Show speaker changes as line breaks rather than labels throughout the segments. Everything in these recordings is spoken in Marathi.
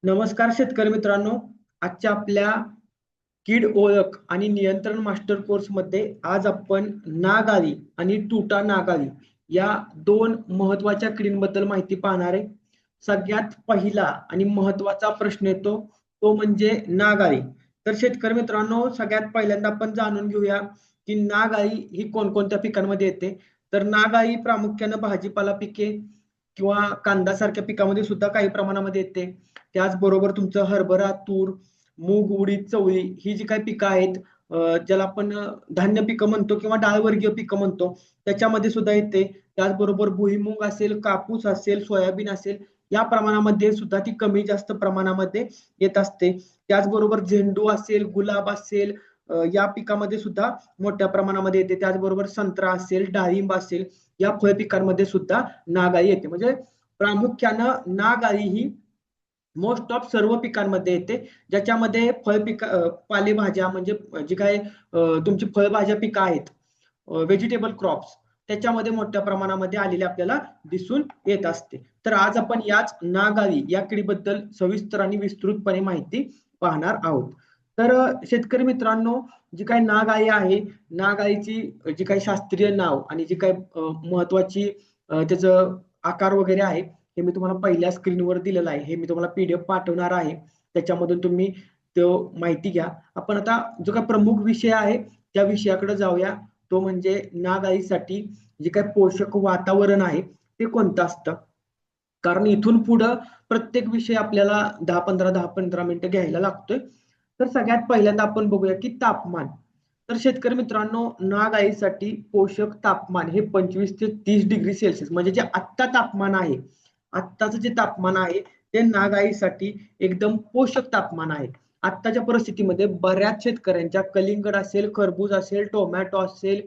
नमस्कार शेतकरी मित्रांनो. आजच्या आपल्या कीड ओळख आणि नियंत्रण मास्टर कोर्स मध्ये आज आपण नाग अळी आणि तुटा नाग अळी या दोन महत्वाच्या किडींबद्दल माहिती पाहणार आहे. सगळ्यात पहिला आणि महत्वाचा प्रश्न येतो तो म्हणजे नाग अळी. तर शेतकरी मित्रांनो, सगळ्यात पहिल्यांदा आपण जाणून घेऊया की नाग अळी ही कोणकोणत्या पिकांमध्ये येते. तर नाग अळी प्रामुख्याने भाजीपाला पिके किंवा कांदा सारख्या पिकामध्ये सुद्धा काही प्रमाणामध्ये येते. त्याचबरोबर तुमचं हरभरा, तूर, मूग, उडीद, चवळी ही जी काही पिकं आहेत, ज्याला आपण धान्य पिकं म्हणतो किंवा डाळवर्गीय पिकं म्हणतो, त्याच्यामध्ये सुद्धा येते. त्याचबरोबर भुईमूग असेल, कापूस असेल, सोयाबीन असेल, या प्रमाणामध्ये सुद्धा ती कमी जास्त प्रमाणामध्ये येत असते. त्याचबरोबर झेंडू असेल, गुलाब असेल, या पिकामध्ये सुद्धा मोठ्या प्रमाणामध्ये येते. त्याचबरोबर संत्रा असेल, डाळिंब असेल, या फळ पिकांमध्ये सुद्धा नागाळी येते. म्हणजे प्रामुख्यानं नागाळी ही मोस्ट ऑफ सर्व पिकांमध्ये येते, ज्याच्यामध्ये पालेभाज्या म्हणजे जी काय तुमची फळभाज्या पिकं आहेत, व्हेजिटेबल क्रॉप्स, त्याच्यामध्ये मोठ्या प्रमाणामध्ये आलेले आपल्याला दिसून येत असते. तर आज आपण याच नागाळी या किडीबद्दल सविस्तर आणि विस्तृतपणे माहिती पाहणार आहोत. तर शेतकरी मित्रांनो, जी काही नागाळी आहे, नागाळीची जी काही शास्त्रीय नाव आणि जी काही महत्वाची त्याचं आकार वगैरे आहे, हे मी तुम्हाला पहिल्या स्क्रीनवर दिलेलं आहे. हे मी तुम्हाला पीडीएफ पाठवणार आहे, त्याच्यामधून तुम्ही तो माहिती घ्या. आपण आता जो काही प्रमुख विषय आहे त्या विषयाकडे जाऊया. तो म्हणजे नागाळीसाठी जे काही पोषक वातावरण आहे ते कोणतं असतं. कारण इथून पुढं प्रत्येक विषय आपल्याला 10-15 मिनिटं घ्यायला लागतोय. तर सगळ्यात पहिल्यांदा आपण बघूया की तापमान. तर शेतकरी मित्रांनो, नागाळीसाठी पोषक तापमान हे 25 ते 30 डिग्री सेल्सिअस, म्हणजे जे आत्ता तापमान आहे, आत्ताचं जे तापमान आहे ते नागाळीसाठी एकदम पोषक तापमान आहे. आत्ताच्या परिस्थितीमध्ये बऱ्याच शेतकऱ्यांच्या कलिंगड असेल, खरबूज असेल, टोमॅटो असेल,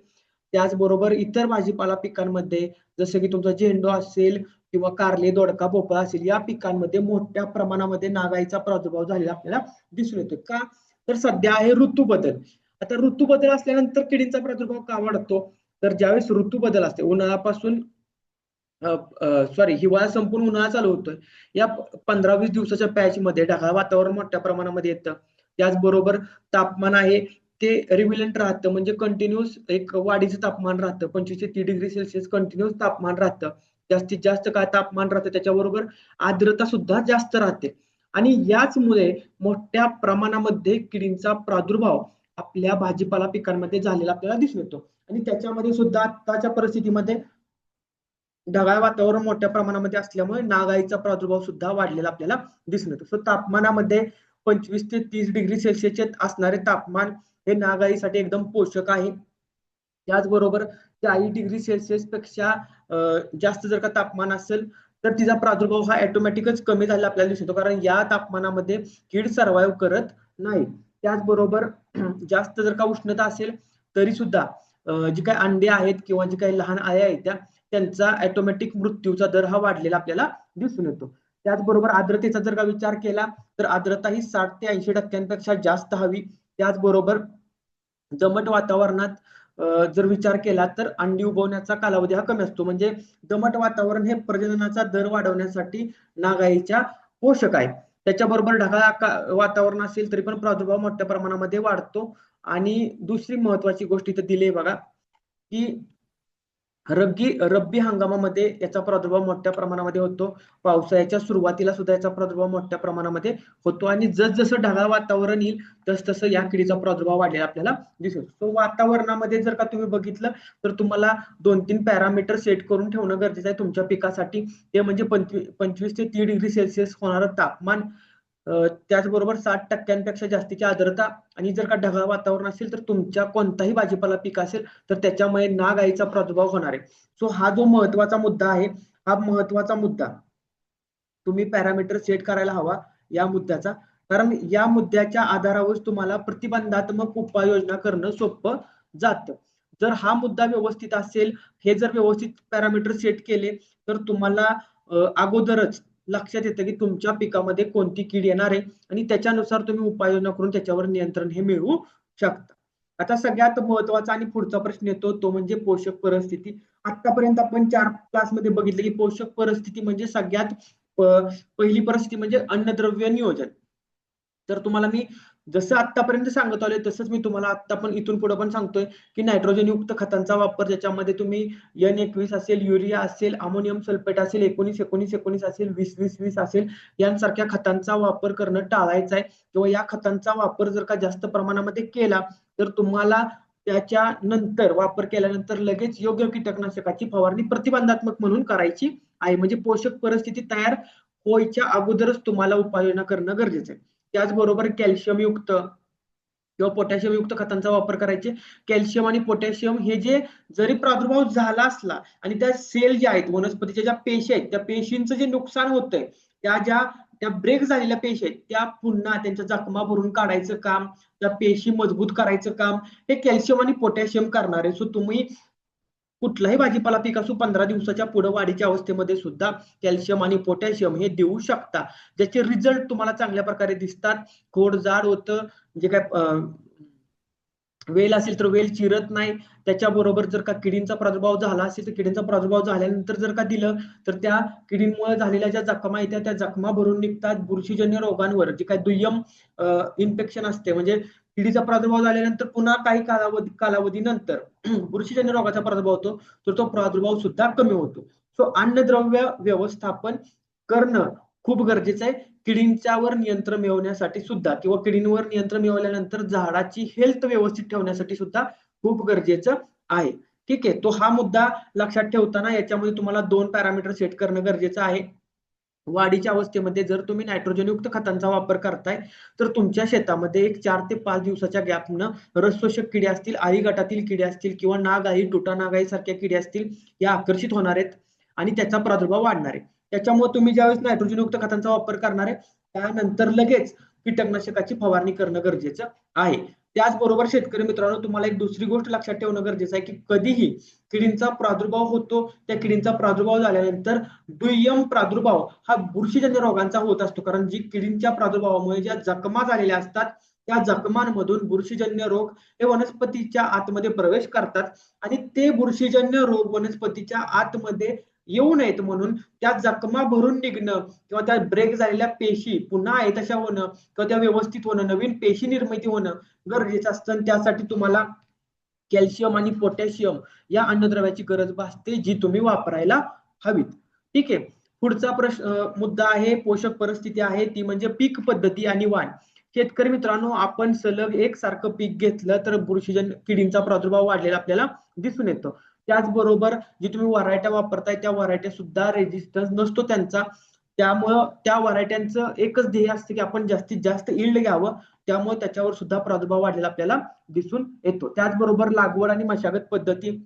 त्याचबरोबर इतर भाजीपाला पिकांमध्ये जसं की तुमचा झेंडू असेल किंवा कारले, दोडका, भोपळा असेल, या पिकांमध्ये मोठ्या प्रमाणामध्ये नागाळीचा प्रादुर्भाव झालेला आपल्याला दिसून येतो. का? तर सध्या आहे ऋतू बदल. आता ऋतू बदल असल्यानंतर किडींचा प्रादुर्भाव का वाढतो? तर ज्यावेळेस ऋतू बदल असते, उन्हाळ्यापासून हिवाळा संपून उन्हाळा चालू होतोय, या 15-20 दिवसाच्या पॅच मध्ये ढगाळ वातावरण मोठ्या प्रमाणामध्ये येतं. त्याचबरोबर तापमान आहे ते रिव्हिलंट राहतं, म्हणजे कंटिन्युअस एक वाढीचं तापमान राहतं. 25 ते 30 डिग्री सेल्सिअस कंटिन्युअस तापमान राहतं. जास्तीत जास्त काय तापमान राहतं, त्याच्याबरोबर आर्द्रता सुद्धा जास्त राहते. आणि याचमुळे मोठ्या प्रमाणामध्ये किडींचा प्रादुर्भाव आपल्या भाजीपाला पिकांमध्ये झालेला आपल्याला दिसून येतो. आणि त्याच्यामध्ये सुद्धा आताच्या परिस्थितीमध्ये ढगाळ वातावरण मोठ्या प्रमाणामध्ये असल्यामुळे नागाळीचा प्रादुर्भाव सुद्धा वाढलेला आपल्याला दिसून येतो. सो तापमानामध्ये 25 ते 30 डिग्री सेल्सिअसचे असणारे तापमान हे नागाळीसाठी एकदम पोषक आहे. त्याचबरोबर 40 डिग्री सेल्सिअस पेक्षा जास्त जर का तापमान असेल तर तिचा प्रादुर्भाव हा ऑटोमॅटिकच कमी झाला आपल्याला दिसतो, कारण या तापमानामध्ये कीड सर्व्हाइव्ह करत नाही. त्याचबरोबर जास्त जर का उष्णता असेल तरी सुद्धा जी काही अंडे आहेत किंवा जी काही लहान आया आहेत त्यांचा ऑटोमॅटिक मृत्यूचा दर हा वाढलेला आपल्याला दिसून येतो. त्याचबरोबर आर्द्रतेचा जर का विचार केला तर आर्द्रता ही 60 ते 80% जास्त हवी. त्याचबरोबर दमट वातावरणात जर विचार केला तर अंडी उबवण्याचा कालावधी हा कमी असतो. म्हणजे दमट वातावरण हे प्रजननाचा दर वाढवण्यासाठी नागाळीच्या पोषक आहे. त्याच्याबरोबर ढगाळ वातावरण असेल तरी पण प्रादुर्भाव मोठ्या प्रमाणामध्ये वाढतो. आणि दुसरी महत्वाची गोष्ट इथे दिली आहे बघा, की रब्बी हंगामामध्ये याचा प्रादुर्भाव मोठ्या प्रमाणामध्ये होतो. पावसाळ्याच्या सुरुवातीला सुद्धा याचा प्रादुर्भाव मोठ्या प्रमाणामध्ये होतो. आणि जसजसं ढगाळ वातावरण येईल तसतसं या किडीचा प्रादुर्भाव वाढलेला आपल्याला दिसेल. तो वातावरणामध्ये जर का तुम्ही बघितलं तर तुम्हाला 2-3 पॅरामीटर सेट करून ठेवणं गरजेचं आहे तुमच्या पिकासाठी. ते म्हणजे 25 ते 30 डिग्री सेल्सिअस होणारं तापमान, त्याचबरोबर 60% जास्तीची आर्द्रता, आणि जर का ढगाळ वातावरण असेल तर तुमच्या कोणताही भाजीपाला पीक असेल तर त्याच्यामुळे नागाळीचा प्रादुर्भाव होणार आहे. सो हा जो महत्वाचा मुद्दा आहे, हा महत्वाचा मुद्दा तुम्ही पॅरामीटर सेट करायला हवा या मुद्द्याचा. कारण या मुद्द्याच्या आधारावर तुम्हाला प्रतिबंधात्मक उपाययोजना करणं सोपं जातं. जर हा मुद्दा व्यवस्थित असेल, हे जर व्यवस्थित पॅरामीटर सेट केले तर तुम्हाला अगोदरच लक्षात येतं की तुमच्या पिकामध्ये कोणती कीड येणार आहे आणि त्याच्यानुसार तुम्ही उपाययोजना करून त्याच्यावर नियंत्रण हे मिळवू शकता. आता सगळ्यात महत्वाचा आणि पुढचा प्रश्न येतो तो म्हणजे पोषक परिस्थिती. आतापर्यंत आपण 4 क्लासमध्ये बघितलं की पोषक परिस्थिती म्हणजे सगळ्यात पहिली परिस्थिती म्हणजे अन्नद्रव्य नियोजन. तर तुम्हाला मी जसं आतापर्यंत सांगत आलोय तसंच मी तुम्हाला आता पण इथून पुढे पण सांगतोय की नायट्रोजन युक्त खतांचा वापर, ज्याच्यामध्ये तुम्ही N21 असेल, युरिया असेल, अमोनियम सल्फेट असेल, 19-19-19 असेल, 20-20-20 असेल, यांसारख्या खतांचा वापर करणं टाळायचा आहे. किंवा या खतांचा वापर जर का जास्त प्रमाणामध्ये केला तर तुम्हाला त्याच्या नंतर वापर केल्यानंतर लगेच योग्य कीटकनाशकाची फवारणी प्रतिबंधात्मक म्हणून करायची आहे. म्हणजे पोषक परिस्थिती तयार व्हायच्या अगोदरच तुम्हाला उपाययोजना करणं गरजेचं आहे. त्याचबरोबर कॅल्शियम युक्त किंवा पोटॅशियम युक्त खतांचा वापर करायचे. कॅल्शियम आणि पोटॅशियम हे जे जरी प्रादुर्भाव झाला असला आणि त्या सेल ज्या आहेत, वनस्पतीच्या ज्या पेशी आहेत, त्या पेशींचं जे नुकसान होतंय, त्या ब्रेक झालेल्या पेशी आहेत त्या पुन्हा त्यांच्या जखमा भरून काढायचं काम, त्या पेशी मजबूत करायचं काम हे कॅल्शियम आणि पोटॅशियम करणार आहे. सो तुम्ही कुठलाही भाजीपाला पीक असो 15 दिवसाच्या पुढे वाढीच्या अवस्थेमध्ये सुद्धा कॅल्शियम आणि पोटॅशियम हे देऊ शकता, ज्याचे रिझल्ट तुम्हाला चांगल्या प्रकारे दिसतात. खोड जाड होतं, जे काय वेल असेल तर वेल चिरत नाही. त्याच्याबरोबर जर का किडींचा प्रादुर्भाव झाला असेल तर किडींचा प्रादुर्भाव झाल्यानंतर जर का दिलं तर त्या किडींमुळे झालेल्या ज्या जखमा येतात त्या जखमा भरून निघतात. बुरशीजन्य रोगांवर जे काही दुय्यम इन्फेक्शन असते, म्हणजे किडीचा प्रादुर्भाव झाल्यानंतर पुन्हा काही कालावधीनंतर बुरशीजन्य रोगाचा प्रादुर्भाव होतो, तर तो प्रादुर्भाव सुद्धा कमी होतो. सो अन्नद्रव्य व्यवस्थापन करणं खूप गरजेचं आहे किडींच्यावर नियंत्रण मिळवण्यासाठी सुद्धा, किंवा किडींवर नियंत्रण मिळवल्यानंतर झाडाची हेल्थ व्यवस्थित ठेवण्यासाठी सुद्धा खूप गरजेचं आहे. ठीक आहे, तो हा मुद्दा लक्षात ठेवताना याच्यामध्ये तुम्हाला 2 पॅरामीटर सेट करणं गरजेचं आहे. वाढीच्या अवस्थेमध्ये जर तुम्ही नायट्रोजनयुक्त खतांचा वापर करताय तर तुमच्या शेतामध्ये एक 4 ते 5 दिवसाच्या गॅपनं रसशोषक किडे असतील, आळी गटातील किडे असतील किंवा नागआळी, टुटा नागआळी सारख्या किडे असतील, या आकर्षित होणार आहेत आणि त्याचा प्रादुर्भाव वाढणार आहे. त्याच्यामुळे तुम्ही ज्यावेळेस नायट्रोजनयुक्त खतांचा वापर करणार आहे त्यानंतर लगेच कीटकनाशकाची फवारणी करणं गरजेचं आहे. त्याचबरोबर शेतकरी मित्रांनो, तुम्हाला एक दुसरी गोष्ट लक्षात ठेवणं गरजेचं आहे की कधीही किडींचा प्रादुर्भाव होतो, त्या किडींचा प्रादुर्भाव झाल्यानंतर दुय्यम प्रादुर्भाव हा बुरशीजन्य रोगांचा होत असतो. कारण जी किडींच्या प्रादुर्भावामुळे ज्या जखमा झालेल्या असतात त्या जखमांमधून बुरशीजन्य रोग हे वनस्पतीच्या आतमध्ये प्रवेश करतात आणि ते बुरशीजन्य रोग वनस्पतीच्या आतमध्ये येऊ नयेत म्हणून त्या जखमा भरून निघणं किंवा त्या ब्रेक झालेल्या पेशी पुन्हा आहे तशा होणं किंवा त्या व्यवस्थित होणं, नवीन पेशी निर्मिती होणं गरजेचं असतं. त्यासाठी तुम्हाला कॅल्शियम आणि पोटॅशियम या अन्नद्रव्याची गरज भासते, जी तुम्ही वापरायला हवीत. ठीक आहे, पुढचा मुद्दा आहे पोषक परिस्थिती आहे, ती म्हणजे पीक पद्धती आणि वाढ. शेतकरी मित्रांनो, आपण सलग एकसारखं पीक घेतलं तर बुरशीजन्य किडींचा प्रादुर्भाव वाढलेला आपल्याला दिसून येतो. त्याचबरोबर जी तुम्ही व्हरायट्या वापरताय त्या व्हरायट्या सुद्धा रेजिस्टन्स नसतो त्यांचा. त्यामुळं त्या व्हरायट्यांचं एकच ध्येय असतं की आपण जास्तीत जास्त इल्ड घ्यावं, त्यामुळे त्याच्यावर सुद्धा प्रादुर्भाव वाढलेला आपल्याला दिसून येतो. त्याचबरोबर लागवड आणि मशागत पद्धती.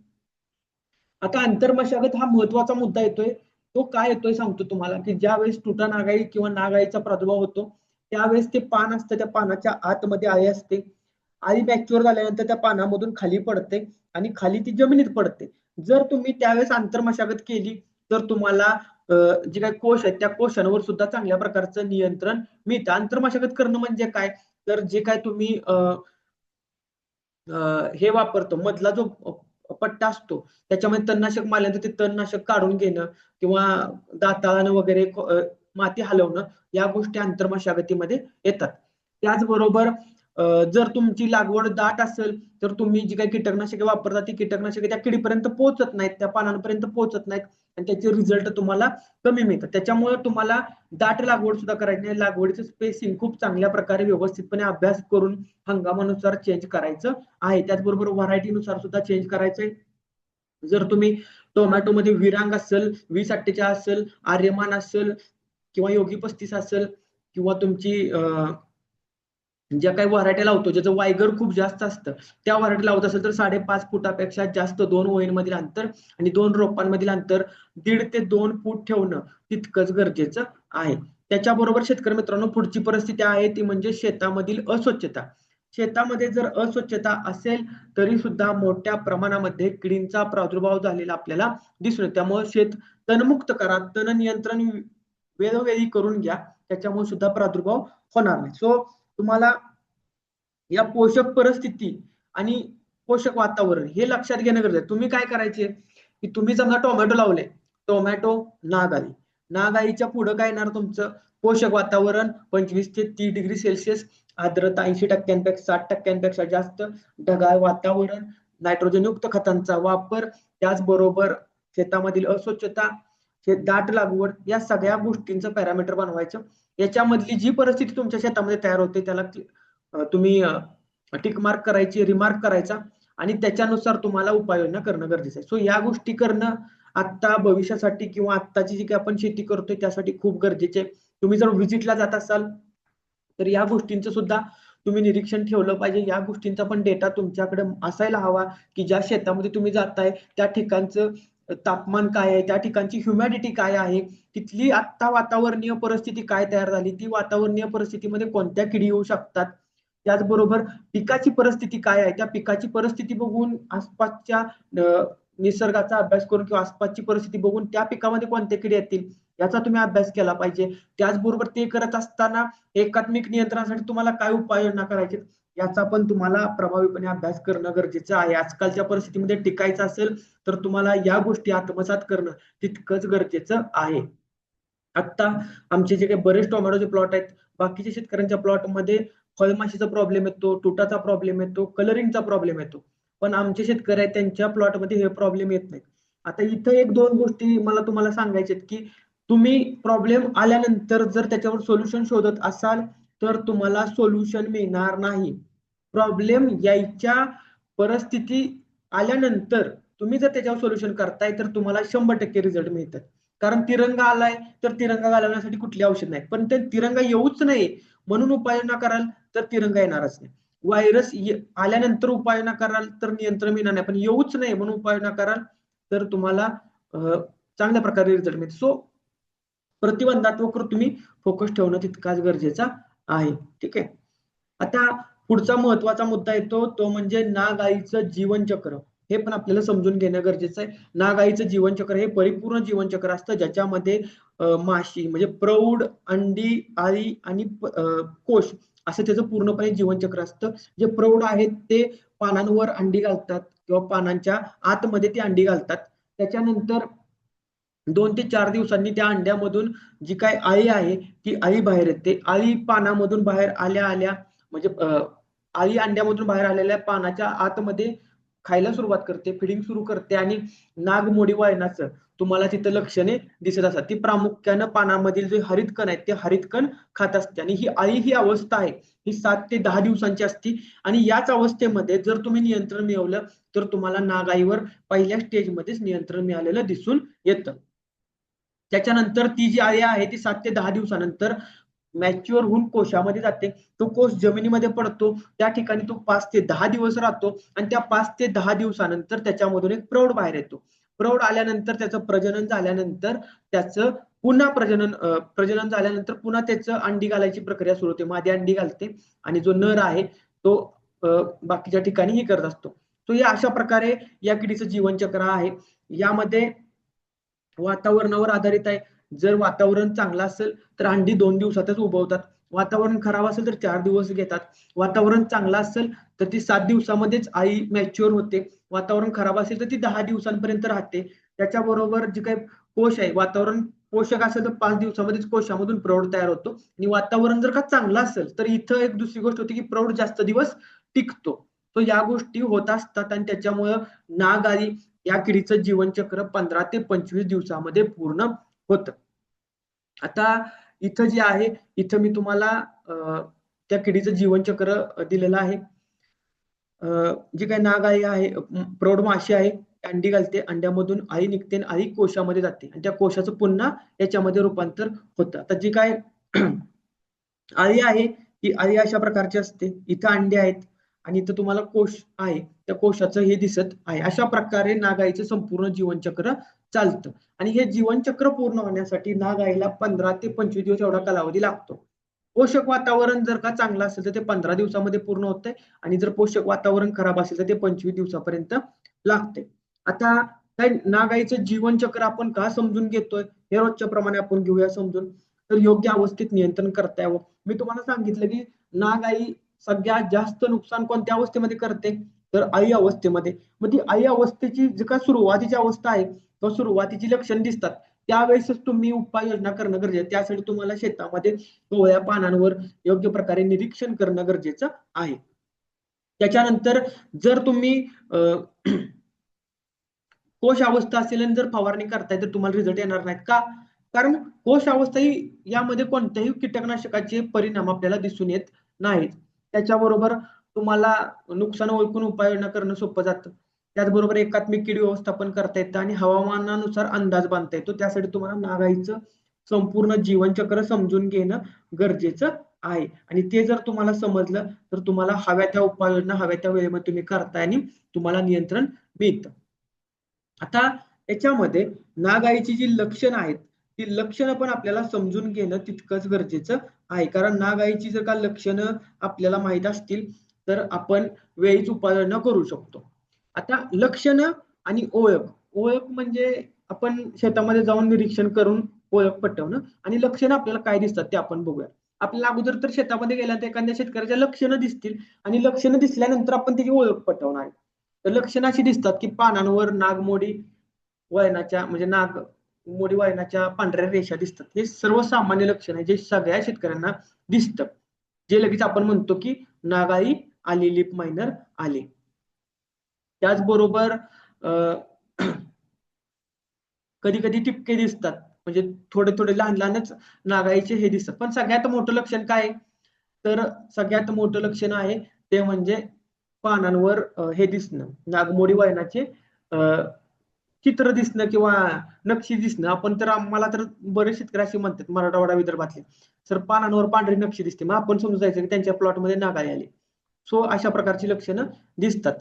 आता आंतरमशागत हा महत्वाचा मुद्दा येतोय. तो काय येतोय सांगतो तुम्हाला, की ज्या वेळेस तुटा नागाळी किंवा नागाळीचा प्रादुर्भाव होतो त्यावेळेस ते पान असतं, त्या पानाच्या आतमध्ये आळी असते. आळी मॅच्युअर झाल्यानंतर त्या पानामधून खाली पडते आणि खाली ती जमिनीत पडते. जर तुम्ही त्यावेळेस आंतरमशागत केली तर तुम्हाला जे काही कोश आहेत त्या कोशांवर सुद्धा चांगल्या प्रकारचं नियंत्रण मिळतं. आंतरमशागत करणं म्हणजे काय, तर जे काय तुम्ही हे वापरतो मधला जो पट्टा असतो त्याच्यामध्ये तणनाशक मारल्यानंतर ते तणनाशक काढून घेणं किंवा दाताळानं वगैरे माती हलवणं, या गोष्टी आंतरमशागतीमध्ये येतात. त्याचबरोबर जर तुमची लागवड दाट असेल तर तुम्ही जी काही कीटकनाशके वापरता ती कीटकनाशके त्या किडीपर्यंत पोहोचत नाहीत, त्या पानांपर्यंत पोहोचत नाहीत आणि त्याचे रिझल्ट तुम्हाला कमी मिळतात. त्याच्यामुळे तुम्हाला दाट लागवड सुद्धा करायची नाही. लागवडीचं स्पेसिंग खूप चांगल्या प्रकारे व्यवस्थितपणे अभ्यास करून हंगामानुसार चेंज करायचं आहे. त्याचबरोबर व्हरायटीनुसार सुद्धा चेंज करायचंय. जर तुम्ही टोमॅटोमध्ये विरांग असेल, 2048 असेल, आर्यमान असेल किंवा योगी 35 असेल किंवा तुमची ज्या काही व्हरायटी लावतो ज्याचं वायगर खूप जास्त असतं त्या व्हरायटी लावत असेल तर 5.5 फुटापेक्षा जास्त 2 ओळींमधील अंतर आणि 2 रोपांमधील अंतर 1.5 ते 2 फूट ठेवणं तितकंच गरजेचं आहे. त्याच्याबरोबर शेतकरी मित्रांनो, पुढची परिस्थिती आहे ती म्हणजे शेतामधील अस्वच्छता. शेतामध्ये जर अस्वच्छता असेल तरी सुद्धा मोठ्या प्रमाणामध्ये किडींचा प्रादुर्भाव झालेला आपल्याला दिसून येतो. त्यामुळे शेत तणमुक्त करा, तण नियंत्रण वेळोवेळी करून घ्या, त्याच्यामुळे सुद्धा प्रादुर्भाव होणार नाही. सो तुम्हाला या पोषक परिस्थिती आणि पोषक वातावरण हे लक्षात घेणं गरजेचं आहे. तुम्ही काय करायचे की तुम्ही समजा टोमॅटो लावले, टोमॅटो नाग आली, नागाईच्या पुढं काय येणार तुमचं पोषक वातावरण 25 ते 30 डिग्री सेल्सिअस, आर्द्रता 80% 60% जास्त, ढगाळ वातावरण, नायट्रोजनयुक्त खतांचा वापर, त्याचबरोबर शेतामधील अस्वच्छता, दाट लागवड, या सगळ्या गोष्टींचं पॅरामीटर बनवायचं. याच्यामधली जी परिस्थिती तुमच्या शेतामध्ये तयार होते त्याला तुम्ही टिक मार्क करायची, रिमार्क करायचा आणि त्याच्यानुसार तुम्हाला उपाययोजना करणं गरजेचं आहे. सो या गोष्टी करणं आता भविष्यासाठी किंवा आत्ताची जी काही आपण शेती करतोय त्यासाठी खूप गरजेचे आहे. तुम्ही जर व्हिजिटला जात असाल तर या गोष्टींचं सुद्धा तुम्ही निरीक्षण ठेवलं पाहिजे. या गोष्टींचा पण डेटा तुमच्याकडे असायला हवा की ज्या शेतामध्ये तुम्ही जाताय त्या ठिकाणचं तापमान काय आहे, त्या ठिकाणची ह्युमॅडिटी काय आहे, तिथली आत्ता वातावरणीय परिस्थिती काय तयार झाली, ती वातावरणीय परिस्थितीमध्ये कोणत्या किडी येऊ शकतात, त्याचबरोबर पिकाची परिस्थिती काय आहे, त्या पिकाची परिस्थिती बघून आसपासच्या निसर्गाचा अभ्यास करून किंवा आसपासची परिस्थिती बघून त्या पिकामध्ये कोणते किडे येतील याचा तुम्ही अभ्यास केला पाहिजे. त्याचबरोबर ते करत असताना एकात्मिक नियंत्रणासाठी तुम्हाला काय उपाययोजना करायची याचा पण तुम्हाला प्रभावीपणे अभ्यास करणं गरजेचं आहे. आजकालच्या परिस्थितीमध्ये टिकायचं असेल तर तुम्हाला या गोष्टी आत्मसात करणं तितकंच गरजेचं आहे. आता आमचे जे काही बरेच टोमॅटोचे प्लॉट आहेत, बाकीच्या शेतकऱ्यांच्या प्लॉटमध्ये फळमाशीचा प्रॉब्लेम येतो, तुटाचा प्रॉब्लेम येतो, कलरिंगचा प्रॉब्लेम येतो, पण आमचे शेतकरी आहेत त्यांच्या प्लॉटमध्ये हे प्रॉब्लेम येत नाही. आता इथं एक दोन गोष्टी मला तुम्हाला सांगायच्या आहेत की तुम्ही प्रॉब्लेम आल्यानंतर जर त्याच्यावर सोल्युशन शोधत असाल तर तुम्हाला सोल्युशन मिळणार नाही. प्रॉब्लेम यायच्या परिस्थिती आल्यानंतर तुम्ही जर त्याच्यावर सोल्युशन करताय तर तुम्हाला 100% रिझल्ट मिळतात. कारण तिरंगा आलाय तर तिरंगा घालवण्यासाठी कुठली औषध नाही, पण ते तिरंगा येऊच नाही म्हणून उपाययोजना कराल तर तिरंगा येणारच नाही. व्हायरस आल्यानंतर उपाययोजना कराल तर नियंत्रण येणार नाही, पण येऊच नाही म्हणून उपाययोजना कराल तर तुम्हाला चांगल्या प्रकारे रिझल्ट मिळतो. सो प्रतिबंधात्मक तुम्ही फोकस ठेवणं तितकाच गरजेचा आहे. ठीक आहे. आता पुढचा महत्वाचा मुद्दा येतो तो म्हणजे नागाईचं जीवनचक्र. हे पण आपल्याला समजून घेणं गरजेचं आहे. नागाईचं जीवनचक्र हे परिपूर्ण जीवनचक्र असतं ज्याच्यामध्ये माशी म्हणजे प्रौढ, अंडी, आळी आणि कोश असं त्याचं पूर्णपणे जीवनचक्र असतं. जे प्रौढ आहेत ते पानांवर अंडी घालतात किंवा पानांच्या आतमध्ये ती अंडी घालतात. त्याच्यानंतर 2 ते 4 दिवसांनी त्या अंड्यामधून जी काय अळी आहे ती अळी बाहेर येते. अळी पानामधून बाहेर आल्या आल्या म्हणजे अळी अंड्यामधून बाहेर आलेल्या पानाच्या आतमध्ये खायला सुरुवात करते, फिडिंग सुरू करते आणि नागमोडी वळणाचं तुम्हाला तिथं लक्षणे दिसत असतात. ती प्रामुख्यानं पानामधील जे हरितकण आहेत ते हरितकण खात असते आणि ही अळी ही अवस्था आहे ही 7 ते 10 दिवसांची असती आणि याच अवस्थेमध्ये जर तुम्ही नियंत्रण मिळवलं तर तुम्हाला नागाईवर पहिल्या स्टेजमध्येच नियंत्रण मिळालेलं दिसून येतं. त्याच्यानंतर ती जी अळी आहे ती 7 ते 10 दिवसानंतर मॅच्युअर होऊन कोशामध्ये जाते. तो कोश जमिनीमध्ये पडतो, त्या ठिकाणी तो 5 ते 10 दिवस राहतो आणि त्या 5 ते 10 दिवसानंतर त्याच्यामधून एक प्रौढ बाहेर येतो. प्रौढ आल्यानंतर त्याचं प्रजनन झाल्यानंतर त्याचं पुन्हा प्रजनन झाल्यानंतर पुन्हा त्याचं अंडी घालायची प्रक्रिया सुरू होते. मादी अंडी घालते आणि जो नर आहे तो बाकीच्या ठिकाणी हे करत असतो. तो या अशा प्रकारे या किडीचं जीवनचक्र आहे. यामध्ये वातावरणावर आधारित आहे. जर वातावरण चांगलं असेल तर अंडी 2 दिवसातच उबवतात. वातावरण खराब असेल तर 4 दिवस घेतात. वातावरण चांगलं असेल तर ती 7 दिवसामध्येच आई मॅच्युअर होते. वातावरण खराब असेल तर ती 10 दिवसांपर्यंत राहते. त्याच्याबरोबर जे काही कोश आहे, वातावरण पोषक असेल तर 5 दिवसामध्येच कोशामधून प्रौढ तयार होतो आणि वातावरण जर का चांगलं असेल तर इथं एक दुसरी गोष्ट होती की प्रौढ जास्त दिवस टिकतो. तर या गोष्टी होत असतात आणि त्याच्यामुळं नाग आली या किडीचं जीवनचक्र 15 ते 25 दिवसामध्ये पूर्ण होतं. आता इथं जे आहे इथं मी तुम्हाला त्या किडीचं जीवनचक्र दिलेलं आहे. जी काही नागाळी आहे, प्रौढ माशी आहे, अंडी घालते, अंड्यामधून आई निघते आणि आई कोशामध्ये जाते आणि त्या कोशाचं पुन्हा याच्यामध्ये रूपांतर होतं. आता जी काय अळी आहे ती अळी अशा प्रकारची असते. इथं अंडे आहेत आणि इथं तुम्हाला कोश आहे. त्या कोशाचं हे दिसत आहे. अशा प्रकारे नागाईचं संपूर्ण जीवनचक्र चालतं आणि हे जीवनचक्र पूर्ण होण्यासाठी नागाईला 15 ते 25 दिवस एवढा कालावधी लागतो. पोषक वातावरण जर का चांगलं असेल तर ते 15 दिवसामध्ये पूर्ण होतंय आणि जर पोषक वातावरण खराब असेल तर ते 25 दिवसापर्यंत लागते. आता काय नागाईचं जीवनचक्र आपण का समजून घेतोय हे रोजच्या प्रमाणे आपण घेऊया समजून. तर योग्य अवस्थेत नियंत्रण करता यावं. मी तुम्हाला सांगितलं की नागाई सगळ्यात जास्त नुकसान कोणत्या अवस्थेमध्ये करते तर अळी अवस्थेमध्ये. मग ती अळी अवस्थेची जी का सुरुवातीची अवस्था आहे किंवा सुरुवातीची लक्षण दिसतात त्यावेळेसच तुम्ही उपाययोजना करणं गरजेचं आहे. त्यासाठी तुम्हाला शेतामध्ये कोवळ्या पानांवर योग्य प्रकारे निरीक्षण करणं गरजेचं आहे. त्याच्यानंतर जर तुम्ही कोश अवस्था असेल आणि जर फवारणी करताय तर तुम्हाला रिझल्ट येणार नाहीत का? कारण कोश अवस्था ही यामध्ये कोणत्याही कीटकनाशकाचे परिणाम आपल्याला दिसून येत नाहीत. त्याच्याबरोबर तुम्हाला नुकसान ओळखून उपाययोजना करणं सोपं जातं. त्याचबरोबर एकात्मिक कीड व्यवस्थापन करता येतं आणि हवामानानुसार अंदाज बांधता येतो. त्यासाठी तुम्हाला नागाईचं संपूर्ण जीवनचक्र समजून घेणं गरजेचं आहे. आणि ते जर तुम्हाला समजलं तर तुम्हाला हव्या त्या उपाययोजना हव्या त्या वेळेमध्ये तुम्ही करताय आणि तुम्हाला नियंत्रण मिळतं. आता याच्यामध्ये नागाईची जी लक्षणं आहेत ती लक्षणं पण आपल्याला समजून घेणं तितकंच गरजेचं आहे. कारण नागाईची जर का लक्षणं आपल्याला माहित असतील तर आपण वेळीच उपाययोजना करू शकतो. आता लक्षणं आणि ओळख म्हणजे आपण शेतामध्ये जाऊन निरीक्षण करून ओळख पटवणं आणि लक्षणं आपल्याला काय दिसतात ते आपण बघूया. आपल्याला अगोदर तर शेतामध्ये गेल्यानंतर एखाद्या शेतकऱ्याच्या लक्षणं दिसतील आणि लक्षणं दिसल्यानंतर आपण त्याची ओळख पटवणार आहे. तर लक्षणं अशी दिसतात की पानांवर नागमोडी वळणाच्या म्हणजे नागमोडी वळणाच्या पांढऱ्या रेषा दिसतात. हे सर्वसामान्य लक्षण आहे जे सगळ्या शेतकऱ्यांना दिसतं. जे लगेच आपण म्हणतो की नागाळी आली, लीफ मायनर आली. त्याचबरोबर कधी कधी टिपके दिसतात म्हणजे थोडे थोडे लहान लहानच नागाळीचे हे दिसतात. पण सगळ्यात मोठं लक्षण काय आहे? तर सगळ्यात मोठं लक्षण आहे ते म्हणजे पानांवर हे दिसणं नागमोडी वळणाचे चित्र दिसणं किंवा नक्षी दिसणं. आपण तर आम्हाला तर बरेच शेतकरी असे म्हणतात मराठवाडा विदर्भातले, सर पानांवर पांढरी नक्षी दिसते, मग आपण समजायचं की त्यांच्या प्लॉटमध्ये नागाळी आली. सो अशा प्रकारची लक्षणं दिसतात.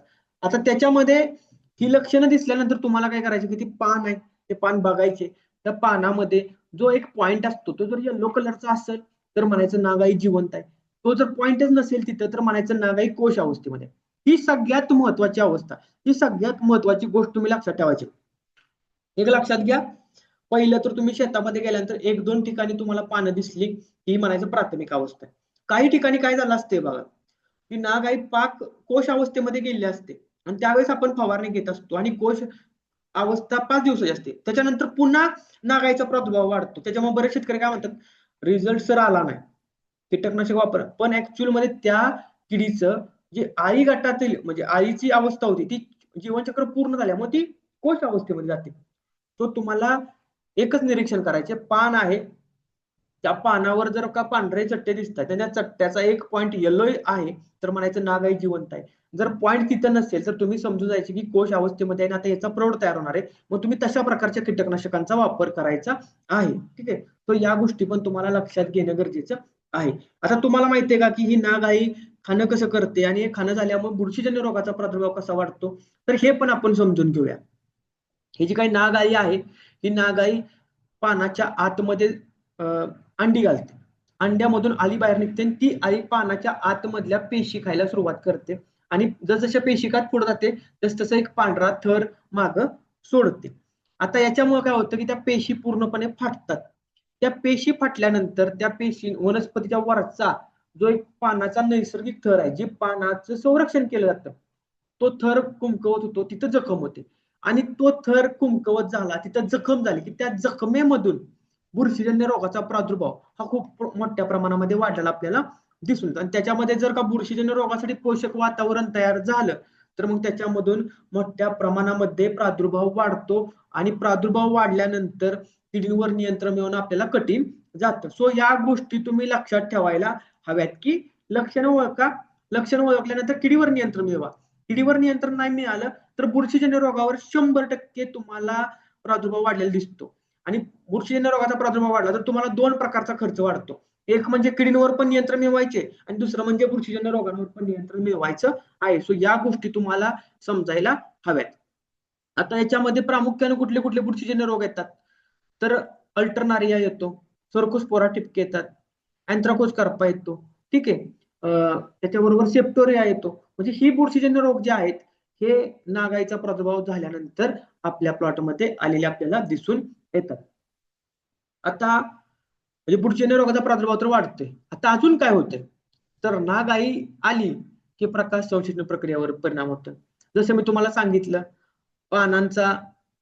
आता त्याच्यामध्ये ही लक्षणं दिसल्यानंतर तुम्हाला काय करायचं की ती पान आहे ते पान बघायचे. त्या पानामध्ये जो एक पॉइंट असतो तो जर येलो कलरचा असेल तर म्हणायचं नागाई जिवंत आहे. तो जर पॉइंटच नसेल तिथं तर म्हणायचं नागाई कोश अवस्थेमध्ये. ही सगळ्यात महत्वाची अवस्था, ही सगळ्यात महत्वाची गोष्ट तुम्ही लक्षात ठेवायची. एक लक्षात घ्या, पहिलं तर तुम्ही शेतामध्ये गेल्यानंतर एक दोन ठिकाणी तुम्हाला पानं दिसली ही म्हणायचं प्राथमिक अवस्था आहे. काही ठिकाणी काय झालं असते बघा की नागाई पाक कोश अवस्थेमध्ये गेलेली असते आणि त्यावेळेस आपण फवारणी घेत असतो आणि कोश अवस्था 5 दिवसाची असते. त्याच्यानंतर पुन्हा नागाईचा प्रादुर्भाव वाढतो. त्याच्यामुळे बरेच शेतकरी काय म्हणतात रिझल्ट सर आला नाही कीटकनाशक वापर, पण ऍक्च्युअल मध्ये त्या किडीचं जे आळी गटातील म्हणजे आळीची अवस्था होती ती जीवनचक्र पूर्ण झाल्यामुळे ती कोश अवस्थेमध्ये जाते. तो तुम्हाला एकच निरीक्षण करायचे, पान आहे त्या पानावर जर का पांढरे चट्टे दिसतात त्या चट्ट्याचा एक पॉइंट येलो आहे तर म्हणायचं नागाई जिवंत आहे. जर पॉइंट तिथं नसेल तर तुम्ही समजून जायचे की कोश अवस्थेमध्ये आहे आता याचा प्रौढ तयार होणार आहे, मग तुम्ही तशा प्रकारच्या कीटकनाशकांचा वापर करायचा आहे. ठीक आहे, तर या गोष्टी पण तुम्हाला लक्षात घेणं गरजेचं आहे. आता तुम्हाला माहितीये का की ही नागाई खाणं कसं करते आणि हे खाणं झाल्यामुळे बुरशीजन्य रोगाचा प्रादुर्भाव कसा वाढतो, तर हे पण आपण समजून घेऊया. ही जी काही नागाई आहे ही नागाई पानाच्या आतमध्ये अंडी घालते. अंड्यामधून आळी बाहेर निघते आणि ती आळी पानाच्या आतमधल्या पेशी खायला सुरुवात करते आणि जसजशा पेशी खात पुढे जाते तस एक पांढरा थर माग सोडते. आता याच्यामुळे काय होतं की त्या पेशी पूर्णपणे फाटतात. त्या पेशी फाटल्यानंतर त्या पेशी वनस्पतीच्या वरचा जो एक पानाचा नैसर्गिक थर आहे जे पानाचं संरक्षण केलं जातं तो थर कुमकवत होतो, तिथं जखम होते आणि तो थर कुमकवत झाला तिथं जखम झाली की त्या जखमेमधून बुरशीजन्य रोगाचा प्रादुर्भाव हा खूप मोठ्या प्रमाणामध्ये वाढलेला आपल्याला दिसून येतो. आणि त्याच्यामध्ये जर का बुरशीजन्य रोगासाठी पोषक वातावरण तयार झालं तर मग त्याच्यामधून मोठ्या प्रमाणामध्ये प्रादुर्भाव वाढतो आणि प्रादुर्भाव वाढल्यानंतर किडींवर नियंत्रण मिळवणं आपल्याला कठीण जातं. सो या गोष्टी तुम्ही लक्षात ठेवायला हव्यात की लक्षणं ओळखा, लक्षणं ओळखल्यानंतर किडीवर नियंत्रण मिळवा. किडीवर नियंत्रण नाही मिळालं तर बुरशीजन्य रोगावर 100% तुम्हाला प्रादुर्भाव वाढलेला दिसतो. आणि बुरशीजन्य रोगाचा प्रादुर्भाव वाढला तर तुम्हाला 2 प्रकारचा खर्च वाढतो. एक म्हणजे किडींवर पण नियंत्रण मिळवायचे आणि दुसरं म्हणजे बुरशीजन्य रोगांवर पण नियंत्रण मिळवायचं आहे. सो या गोष्टी तुम्हाला समजायला हव्यात. आता याच्यामध्ये प्रामुख्याने कुठले कुठले बुरशीजन्य रोग येतात तर अल्टरनारिया येतो, सर्कोस्पोरा टिपके येतात, अँथ्राकोस करपा येतो. ठीक आहे, त्याच्याबरोबर सेप्टोरिया येतो. म्हणजे ही बुरशीजन्य रोग जे आहेत हे नागाईचा प्रादुर्भाव झाल्यानंतर आपल्या प्लॉटमध्ये आलेले आपल्याला दिसून येतात. आता म्हणजे बुरशीजन्य रोगाचा प्रादुर्भाव तर वाढतोय. आता अजून काय होतंय तर नागाई आली की प्रकाश संश्लेषण प्रक्रियेवर परिणाम होतो. जसं मी तुम्हाला सांगितलं पानांचा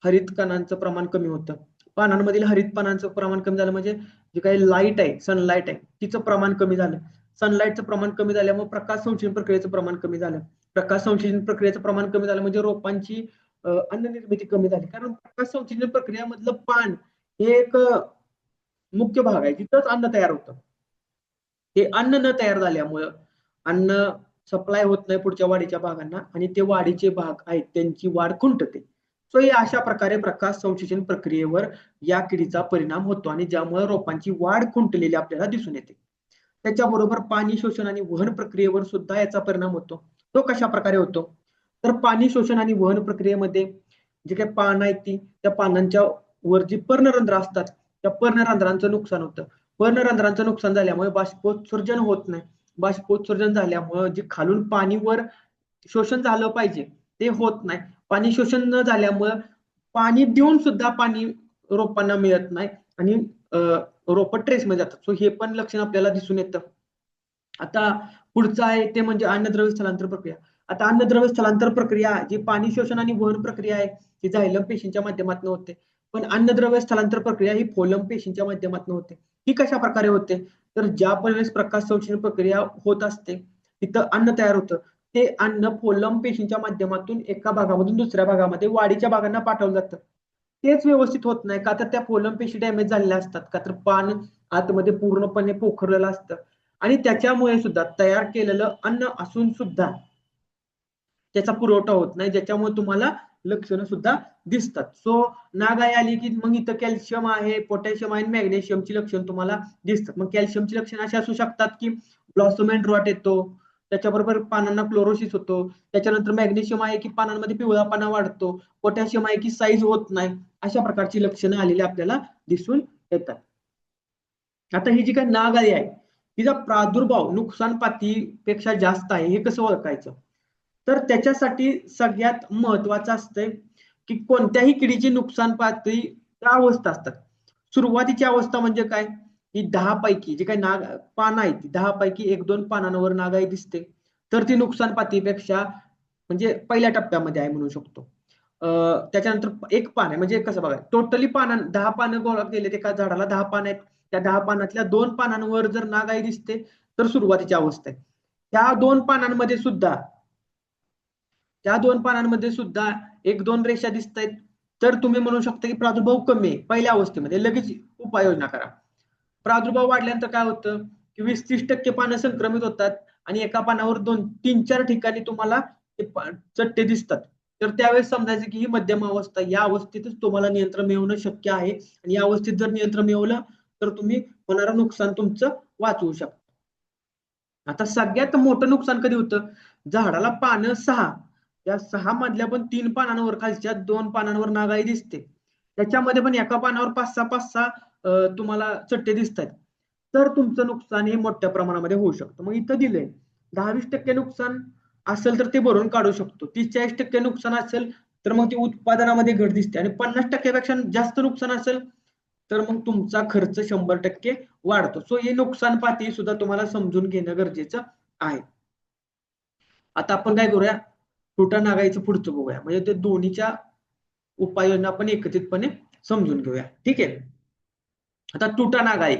हरित कणांचं प्रमाण कमी होतं, पानांमधील हरित पानांचं प्रमाण कमी झालं म्हणजे जे काही लाईट आहे, सनलाईट आहे, तिचं प्रमाण कमी झालं. सनलाईटचं प्रमाण कमी झाल्यामुळे प्रकाश संश्लेषण प्रक्रियेचं प्रमाण कमी झालं. प्रकाश संश्लेषण प्रक्रियेचं प्रमाण कमी झालं म्हणजे रोपांची अन्न निर्मिती कमी झाली. कारण प्रकाश संश्लेषण प्रक्रियामधलं पान हे एक मुख्य भाग आहे, जिथंच अन्न तयार होतं. ते अन्न न तयार झाल्यामुळं अन्न सप्लाय होत नाही पुढच्या वाढीच्या भागांना आणि ते वाढीचे भाग आहेत त्यांची वाढ खुंटते. सो हे अशा प्रकारे प्रकाश संश्लेषण प्रक्रियेवर या किडीचा परिणाम होतो आणि ज्यामुळे रोपांची वाढ खुंटलेली आपल्याला दिसून येते. त्याच्याबरोबर पाणी शोषण आणि वहन प्रक्रियेवर सुद्धा याचा परिणाम होतो. तो कशा प्रकारे होतो? तर पाणी शोषण आणि वहन प्रक्रियेमध्ये जे काही पानं आहेत ती त्या पानांच्या वर जी पर्णरंध्र असतात त्या पर्णरंध्रांचं नुकसान होतं. पर्णरंध्रांचं नुकसान झाल्यामुळे बाष्पोत्सर्जन होत नाही. बाष्पोत्सर्जन झाल्यामुळे जे खालून पाणी वर शोषण झालं पाहिजे ते होत नाही. पाणी शोषण न झाल्यामुळं पाणी देऊन सुद्धा पाणी रोपांना मिळत नाही आणि रोप ट्रेसमध्ये जातात. सो हे पण लक्षण आपल्याला दिसून येतं. आता पुढचं आहे ते म्हणजे अन्नद्रव्य स्थलांतर प्रक्रिया. आता अन्नद्रव्य स्थलांतर प्रक्रिया जी पाणी शोषण आणि वहन प्रक्रिया आहे ती झायलम पेशींच्या माध्यमातून होते. पण अन्नद्रव्य स्थलांतर प्रक्रिया ही फोलम पेशींच्या माध्यमातून होते. ही कशा प्रकारे होते? तर ज्या वेळेस प्रकाश संश्लेषण प्रक्रिया होत असते तिथं अन्न तयार होतं. ते अन्न फोलम पेशींच्या माध्यमातून एका भागामधून दुसऱ्या भागामध्ये वाढीच्या भागांना पाठवलं जातं. तेच व्यवस्थित होत नाही का तर त्या फोलम पेशी डॅमेज झालेल्या असतात का तर पान आतमध्ये पूर्णपणे पोखरलेलं असतं आणि त्याच्यामुळे सुद्धा तयार केलेलं अन्न असून सुद्धा त्याचा पुरवठा होत नाही ज्याच्यामुळे तुम्हाला लक्षणं सुद्धा दिसतात. सो नागाई आली की मग इथं कॅल्शियम आहे, पोटॅशियम आहे, मॅग्नेशियमची लक्षणं तुम्हाला दिसतात. मग कॅल्शियमची लक्षणं अशी असू शकतात की ब्लॉसम एंड रॉट येतो, त्याच्याबरोबर पानांना क्लोरोसिस होतो, त्याच्यानंतर मॅग्नेशियम आहे की पानांमध्ये पिवळापणा वाढतो, पोटॅशियम आहे की साईज होत नाही, अशा प्रकारची लक्षणं आलेली आपल्याला दिसून येतात. आता ही जी काही नाग आली आहे तिचा प्रादुर्भाव नुकसान पातळीपेक्षा जास्त आहे हे कसं ओळखायचं? तर त्याच्यासाठी सगळ्यात महत्वाचं असतंय की कोणत्याही किडीची नुकसान पातळी त्या अवस्था असतात. सुरुवातीची अवस्था म्हणजे काय? ही 10 पैकी जे काही नाग पानं आहेत 10 पैकी 1-2 पानांवर नागाई दिसते तर ती नुकसान पातळीपेक्षा म्हणजे पहिल्या टप्प्यामध्ये आहे म्हणू शकतो. त्याच्यानंतर एक पान आहे म्हणजे कसं बघा टोटली पानं 10 पानं गोळा केले एका झाडाला 10 पानं आहेत. त्या 10 पानातल्या 2 पानांवर जर नागाई दिसते तर सुरुवातीची अवस्था आहे. त्या 2 पानांमध्ये सुद्धा त्या 2 पानांमध्ये सुद्धा 1-2 रेषा दिसत आहेत तर तुम्ही म्हणू शकता की प्रादुर्भाव कमी आहे पहिल्या अवस्थेमध्ये. लगेच उपाययोजना करा. प्रादुर्भाव वाढल्यानंतर काय होतं की 20-30% पानं संक्रमित होतात आणि एका पानावर 2-3-4 ठिकाणी तुम्हाला चट्टे दिसतात. तर त्यावेळेस समजायचं की ही मध्यम अवस्था, या अवस्थेतच तुम्हाला नियंत्रण मिळवणं शक्य आहे आणि या अवस्थेत जर नियंत्रण मिळवलं तर तुम्ही होणारं नुकसान तुमचं वाचवू शकता. आता सगळ्यात मोठं नुकसान कधी होतं? झाडाला पानं 6 या 6 मधल्या पण 3 पानांवर खालच्या 2 पानांवर नागाई दिसते. त्याच्यामध्ये पण एका पानावर 5-6 तुम्हाला चट्टे दिसतात. तर तुमचं नुकसान हे मोठ्या प्रमाणामध्ये होऊ शकतं. मग इथं दिलंय 10-20% नुकसान असेल तर ते भरून काढू शकतो. 30-40% नुकसान असेल तर मग ते उत्पादनामध्ये घट दिसते आणि 50% पेक्षा जास्त नुकसान असेल तर मग तुमचा खर्च 100% वाढतो. सो हे नुकसान पातळी सुद्धा तुम्हाला समजून घेणं गरजेचं आहे. आता आपण काय करूया तुटा नागाईचं पुढचं बघूया म्हणजे ते दोन्हीच्या उपाययोजना आपण एकत्रितपणे समजून घेऊया. ठीक आहे. आता तुटा नागाई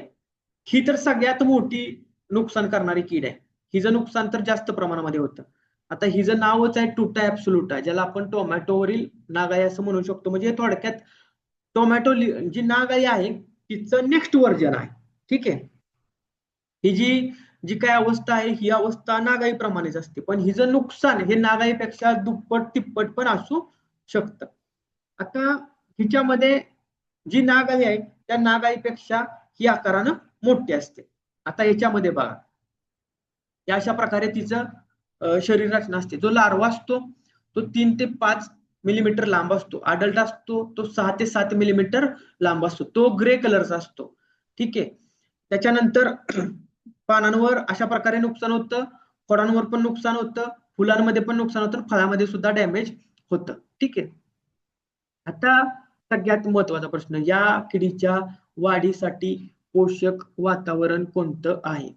ही तर सगळ्यात मोठी नुकसान करणारी कीड आहे. हिचं नुकसान तर जास्त प्रमाणामध्ये होतं. आता हिचं नावच आहे टुटा ऍब्सोल्युटा ज्याला आपण टोमॅटोवरील नागाई असं म्हणू शकतो. म्हणजे थोडक्यात टोमॅटो जी नागाई आहे तिचं नेक्स्ट व्हर्जन आहे. ठीक आहे. ही जी काय अवस्था आहे ही अवस्था नागाईप्रमाणेच असते पण हिचं नुकसान हे नागाईपेक्षा दुप्पट तिप्पट पण असू शकतं. आता हिच्यामध्ये जी नागाई आहे त्या नागाईपेक्षा ही आकारानं मोठी असते. आता याच्यामध्ये बघा या अशा प्रकारे तिचं शरीर रचना असते. जो लार्वा असतो तो 3 ते 5 मिलीमीटर लांब असतो. अडल्ट असतो तो 6 ते 7 मिलीमीटर लांब असतो. तो ग्रे कलरचा असतो. ठीक आहे. त्याच्यानंतर पानांवर अशा प्रकारे नुकसान होतं, फळांवर पण नुकसान होतं, फुलांमध्ये पण नुकसान होतं, फळामध्ये सुद्धा डॅमेज होतं. ठीक आहे. आता सगळ्यात महत्वाचा प्रश्न या किडीच्या वाढीसाठी पोषक वातावरण कोणतं आहे?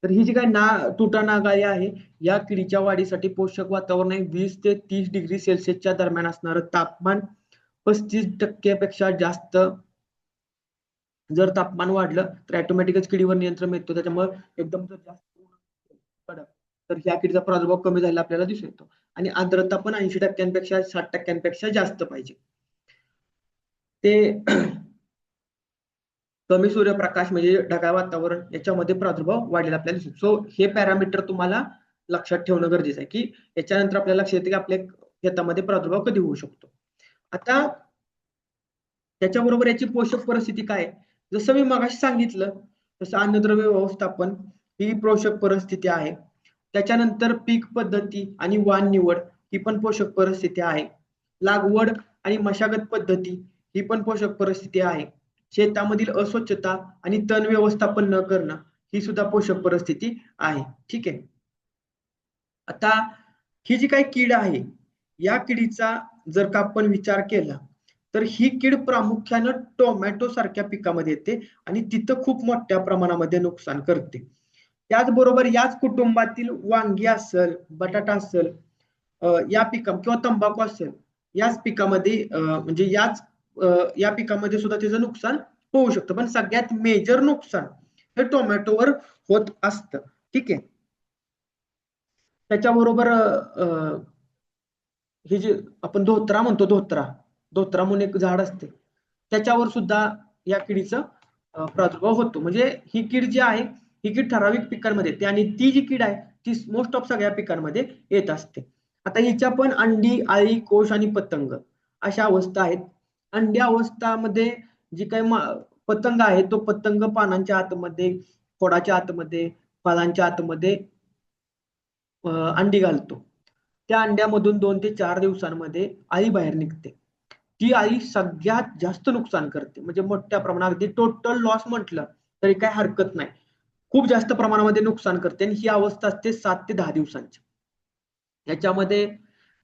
तर ही जी काही तुटा नागाई आहे या किडीच्या वाढीसाठी पोषक वातावरण आहे 20 ते 30 डिग्री सेल्सिअसच्या दरम्यान असणारं तापमान, 35% पेक्षा जास्त जर तापमान वाढलं तर ऑटोमॅटिकच किडीवर नियंत्रण येतो. त्याच्यामुळे एकदम जर जास्त ऊन असेल, कडक, तर ह्या किडीचा प्रादुर्भाव कमी झाला आपल्याला दिसून येतो. आणि आर्द्रता पण 80% 60% जास्त पाहिजे. ते कमी सूर्यप्रकाश म्हणजे ढगाळ वातावरण याच्यामध्ये प्रादुर्भाव वाढलेला आपल्याला दिसतो. सो हे पॅरामीटर तुम्हाला लक्षात ठेवणं गरजेचं आहे, की याच्यानंतर आपल्याला लक्षात येते की आपल्या शेतामध्ये प्रादुर्भाव कधी होऊ शकतो. आता त्याच्याबरोबर याची पोषक परिस्थिती काय आहे? जसं मी मगाशी सांगितलं तसं अन्नद्रव्य व्यवस्थापन ही पोषक परिस्थिती आहे. त्याच्यानंतर पीक पद्धती आणि वाण निवड ही पण पोषक परिस्थिती आहे. लागवड आणि मशागत पद्धती ही पण पोषक परिस्थिती आहे. शेतामधील अस्वच्छता आणि तण व्यवस्थापन न करणं ही सुद्धा पोषक परिस्थिती आहे. ठीक आहे. आता ही जी काही कीड आहे, या किडीचा जर का आपण विचार केला तर ही कीड प्रामुख्यानं टोमॅटो सारख्या पिकामध्ये येते आणि तिथं खूप मोठ्या प्रमाणामध्ये नुकसान करते. त्याचबरोबर याच कुटुंबातील वांगी असेल, बटाटा असेल, या पिका किंवा तंबाखू असेल, याच पिकामध्ये म्हणजे या पिकामध्ये सुद्धा त्याचं नुकसान होऊ शकतं. पण सगळ्यात मेजर नुकसान हे टोमॅटोवर होत असतं. ठीक आहे. त्याच्याबरोबर हे जे आपण धोत्रा म्हणतो, धोत्रा म्हणून एक झाड असते, त्याच्यावर सुद्धा या किडीचा प्रादुर्भाव होतो. म्हणजे ही कीड जी आहे, ही कीड ठराविक पिकांमध्ये येते आणि ती जी कीड आहे ती मोस्ट ऑफ सगळ्या पिकांमध्ये येत असते. आता हिच्या पण अंडी, आळी, कोश आणि पतंग अशा अवस्था आहेत. अंडी अवस्थामध्ये जी काही पतंग आहे, तो पतंग पानांच्या आतमध्ये, खोडाच्या आतमध्ये, फळांच्या आतमध्ये अंडी घालतो. त्या अंड्यामधून 2 ते 4 दिवसांमध्ये अळी बाहेर निघते. ती अळी सगळ्यात जास्त नुकसान करते. म्हणजे मोठ्या प्रमाणात, अगदी टोटल लॉस म्हटलं तरी काही हरकत नाही. खूप जास्त प्रमाणामध्ये नुकसान करते आणि ही अवस्था असते 7 ते 10 दिवसांची. याच्यामध्ये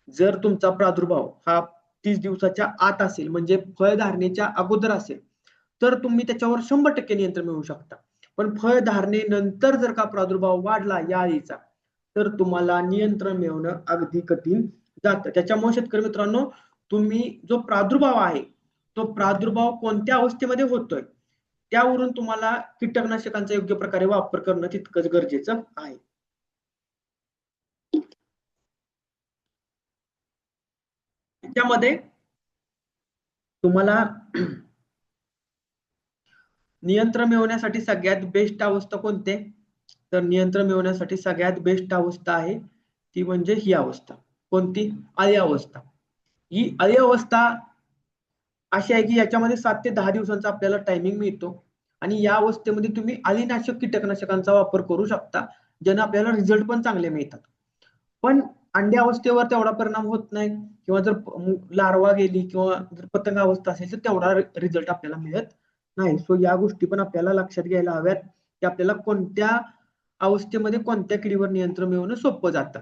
जर तुमचा प्रादुर्भाव हा 30 दिवसाच्या आत असेल, म्हणजे फळधारणेच्या अगोदर असेल, तर तुम्ही त्याच्यावर 100% नियंत्रण मिळवू शकता. पण फळधारणेनंतर जर का प्रादुर्भाव वाढला या अळीचा, तर तुम्हाला नियंत्रण मिळवणं अगदी कठीण जातं. त्याच्यामुळे शेतकरी मित्रांनो, तुम्ही जो प्रादुर्भाव आहे, तो प्रादुर्भाव कोणत्या अवस्थेमध्ये होतोय, त्यावरून तुम्हाला कीटकनाशकांचा योग्य प्रकारे वापर करणं तितकंच गरजेचं आहे. त्यामध्ये तुम्हाला नियंत्रण मिळवण्यासाठी सगळ्यात बेस्ट अवस्था कोणती? तर नियंत्रण मिळवण्यासाठी सगळ्यात बेस्ट अवस्था आहे ती म्हणजे ही अवस्था. कोणती? अळी अवस्था. ही अळी अवस्था अशी आहे की याच्यामध्ये 7 ते 10 दिवसांचा आपल्याला टायमिंग मिळतो आणि या अवस्थेमध्ये तुम्ही अळीनाशक कीटकनाशकांचा वापर करू शकता, ज्याने आपल्याला रिझल्ट पण चांगले मिळतात. पण अंड्या अवस्थेवर तेवढा परिणाम होत नाही किंवा जर लार्वा गेली किंवा जर पतंग अवस्था असेल तर तेवढा रिझल्ट आपल्याला मिळत नाही. सो या गोष्टी पण आपल्याला लक्षात घ्यायला हव्यात की आपल्याला कोणत्या अवस्थेमध्ये कोणत्या किडीवर नियंत्रण मिळवणं सोपं जातं.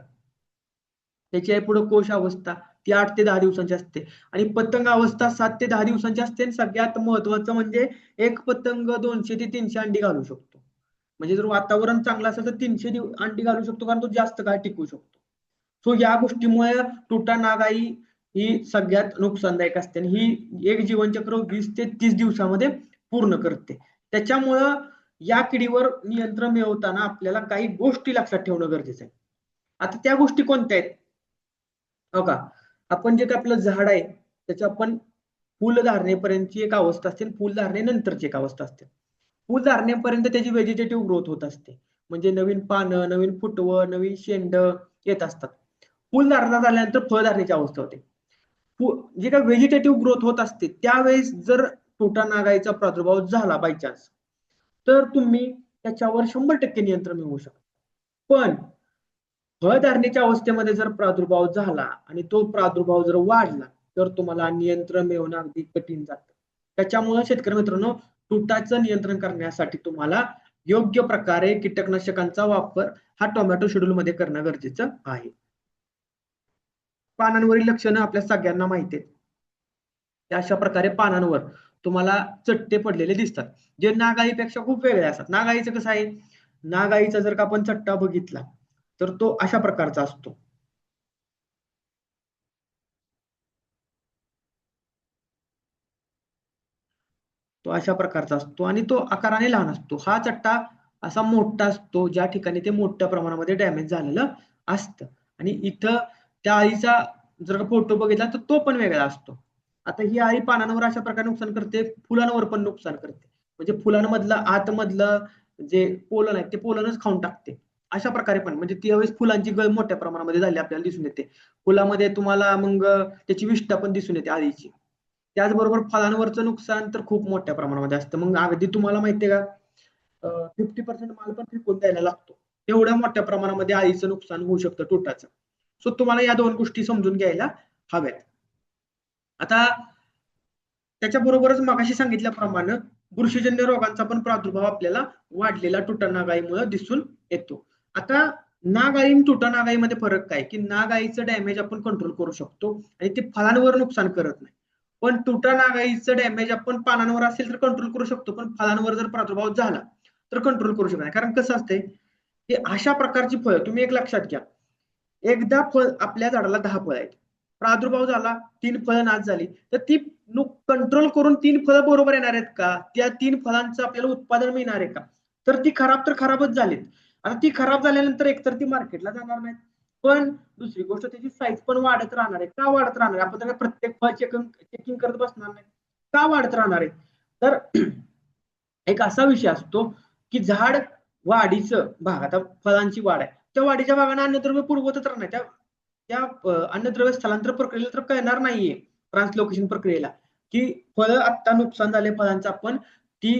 त्याची पुढे कोश अवस्था, ती 8 ते 10 दिवसांची असते आणि पतंग अवस्था 7 ते 10 दिवसांची असते आणि सगळ्यात महत्वाचं म्हणजे एक पतंग 200 ते 300 अंडी घालू शकतो. म्हणजे जर वातावरण चांगलं असेल तर 300 अंडी घालू शकतो, कारण तो जास्त काळ टिकू शकतो. सो या गोष्टीमुळे तुटा नागाई ही सगळ्यात नुकसानदायक असते आणि ही एक जीवनचक्र 20 ते 30 दिवसामध्ये पूर्ण करते. त्याच्यामुळं या किडीवर नियंत्रण मिळवताना आपल्याला काही गोष्टी लक्षात ठेवणं गरजेचं आहे. आता त्या गोष्टी कोणत्या आहेत? हो का, आपण जे काही आपलं झाड आहे त्याचं आपण फुल धारणेपर्यंतची एक अवस्था असते, फुल धारणेनंतरची एक अवस्था असते. फुल धारणेपर्यंत त्याची व्हेजिटेटिव्ह ग्रोथ होत असते, म्हणजे नवीन पानं, नवीन फुटवं, नवीन शेंड येत असतात. फुल धारणा झाल्यानंतर फळधारणेची अवस्था होते. जे काही व्हेजिटेटिव्ह ग्रोथ होत असते त्यावेळेस जर तुटा नागाईचा प्रादुर्भाव झाला बाय चान्स, तर तुम्ही त्याच्यावर 100% नियंत्रण मिळवू शकता. पण फळधारणेच्या अवस्थेमध्ये जर प्रादुर्भाव झाला आणि तो प्रादुर्भाव जर वाढला तर तुम्हाला नियंत्रण मिळवणं अगदी कठीण जातं. त्याच्यामुळे शेतकरी मित्रांनो, तुटाचं नियंत्रण करण्यासाठी तुम्हाला योग्य प्रकारे कीटकनाशकांचा वापर हा टोमॅटो शेड्यूल मध्ये करणं गरजेचं आहे. पानांवरील लक्षणं आपल्या सगळ्यांना माहिती आहेत. अशा प्रकारे पानांवर तुम्हाला चट्टे पडलेले दिसतात, जे नागाईपेक्षा खूप वेगळे असतात. नागाईचं कसं आहे, नागाईचा जर का आपण चट्टा बघितला तर तो अशा प्रकारचा असतो. तो अशा प्रकारचा असतो आणि तो आकाराने लहान असतो. हा चट्टा असा मोठा असतो ज्या ठिकाणी ते मोठ्या प्रमाणामध्ये डॅमेज झालेलं असतं. आणि इथं त्या अळीचा जर फोटो बघितला तर तो पण वेगळा असतो. आता ही अळी पानांवर अशा प्रकारे नुकसान करते, फुलांवर पण नुकसान करते. म्हणजे फुलांमधलं आतमधलं जे पोलन आहे ते पोलनच खाऊन टाकते. अशा प्रकारे पण म्हणजे त्यावेळेस फुलांची गळ मोठ्या प्रमाणामध्ये झाली आपल्याला दिसून येते. फुलामध्ये तुम्हाला मग त्याची विष्ठा पण दिसून येते अळीची. त्याचबरोबर फळांवरचं नुकसान तर खूप मोठ्या प्रमाणामध्ये असतं. मग अगदी तुम्हाला माहितीये का 50% माल पण फेकून द्यायला लागतो. एवढ्या मोठ्या प्रमाणामध्ये अळीचं नुकसान होऊ शकतं तुटाचं. सो तुम्हाला या दोन गोष्टी समजून घ्यायला हव्यात. आता त्याच्याबरोबरच मगाशी सांगितल्याप्रमाणे बुरशीजन्य रोगांचा पण प्रादुर्भाव आपल्याला वाढलेला तुटा नागाळीमुळे दिसून येतो. आता नागाळी आणि तुटा नागाळीमध्ये फरक काय की नागाळीचं डॅमेज आपण कंट्रोल करू शकतो आणि ते फळांवर नुकसान करत नाही. पण तुटा नागाळीचं डॅमेज आपण पानांवर असेल तर कंट्रोल करू शकतो, पण फळांवर जर प्रादुर्भाव झाला तर कंट्रोल करू शकत नाही. कारण कसं असतंय की अशा प्रकारची फळं तुम्ही एक लक्षात घ्या, एकदा फळ आपल्या झाडाला 10 फळं आहेत, प्रादुर्भाव झाला 3 फळं नाश झाली तर ती कंट्रोल करून 3 फळं बरोबर येणार आहेत का? त्या 3 फळांचं आपल्याला उत्पादन मिळणार आहे का? तर ती खराब तर खराबच झालीत. आता ती खराब झाल्यानंतर एकतर ती मार्केटला जाणार नाही, पण दुसरी गोष्ट त्याची साईज पण वाढत राहणार आहे. का वाढत राहणार आहे? आपण तर प्रत्येक फळ चेकिंग करत बसणार नाही. का वाढत राहणार आहे? तर एक असा विषय असतो की झाड वाढीचं भाग, आता फळांची वाढ आहे, त्या वाढीच्या भागाने अन्नद्रव्य पुरवतच राहणार. त्या अन्नद्रव्य स्थलांतर प्रक्रियेला तर कळणार नाहीये, ट्रान्सलोकेशन प्रक्रियेला, की फळं आत्ता नुकसान झाले फळांचं, आपण ती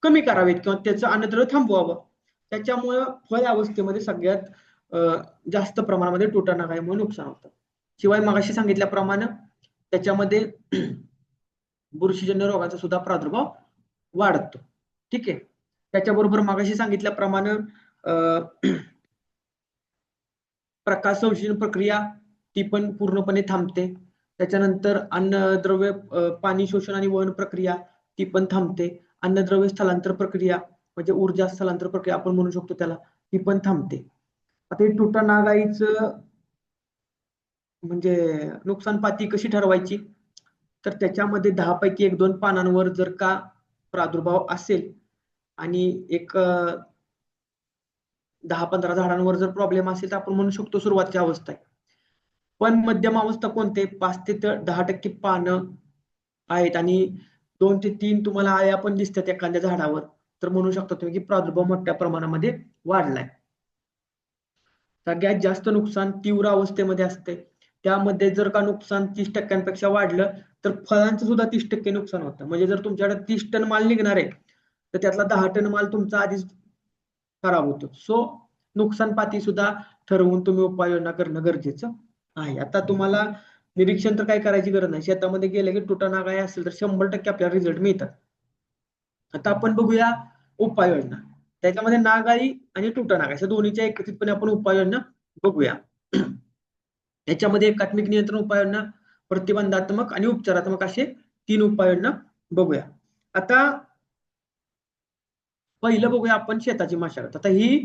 कमी करावीत किंवा त्याचं अन्नद्रव्य थांबवावं. त्याच्यामुळं फळ अवस्थेमध्ये सगळ्यात जास्त प्रमाणामध्ये तुटा नागाळीमुळे नुकसान होतं. शिवाय मगाशी सांगितल्याप्रमाणे त्याच्यामध्ये बुरशीजन्य रोगाचा सुद्धा प्रादुर्भाव वाढतो. ठीक आहे. त्याच्याबरोबर मगाशी सांगितल्याप्रमाणे प्रकाश संश्लेषण प्रक्रिया ती पण पूर्णपणे थांबते. त्याच्यानंतर अन्नद्रव्य पाणी शोषण आणि वहन प्रक्रिया ती पण थांबते. अन्नद्रव्य स्थलांतर प्रक्रिया म्हणजे ऊर्जा स्थलांतर प्रक्रिया आपण म्हणू शकतो त्याला, ती पण थांबते. आता ही तुटा नागाळीचं म्हणजे नुकसान पातळी कशी ठरवायची, तर त्याच्यामध्ये 10 पैकी 1-2 पानांवर जर का प्रादुर्भाव असेल आणि एक 10-15 झाडांवर जर प्रॉब्लेम असेल तर आपण म्हणू शकतो सुरुवातीची अवस्था आहे. पण मध्यम अवस्था कोणते, 5 ते 10% पानं आहेत आणि 2 ते 3 तुम्हाला आळ्या पण दिसतात एखाद्या झाडावर, तर म्हणू शकता तुम्ही की प्रादुर्भाव मोठ्या प्रमाणामध्ये वाढलाय. सगळ्यात जास्त नुकसान तीव्र अवस्थेमध्ये असते. त्यामध्ये जर का नुकसान 30% वाढलं तर फळांचं सुद्धा 30% नुकसान होतं. म्हणजे जर तुमच्याकडे 30 टन माल निघणार आहे तर त्यातला 10 टन माल तुमचा आधीच खराब होतो. सो नुकसान पातळी सुद्धा ठरवून तुम्ही उपाययोजना करणं गरजेचं आहे. आता तुम्हाला निरीक्षण तर काय करायची गरज नाही. शेतामध्ये गेलं की तुटा नागाळी असेल तर 100% आपल्याला रिझल्ट मिळतात. आता आपण बघूया उपाययोजना. त्याच्यामध्ये नागाळी आणि तुटा नागाळी अशा दोन्हीच्या एकत्रितपणे आपण उपाययोजना बघूया. याच्यामध्ये एकात्मिक नियंत्रण उपाययोजना, प्रतिबंधात्मक आणि उपचारात्मक असे 3 उपाययोजना बघूया. आता पहिलं बघूया आपण शेताची मशागत. आता ही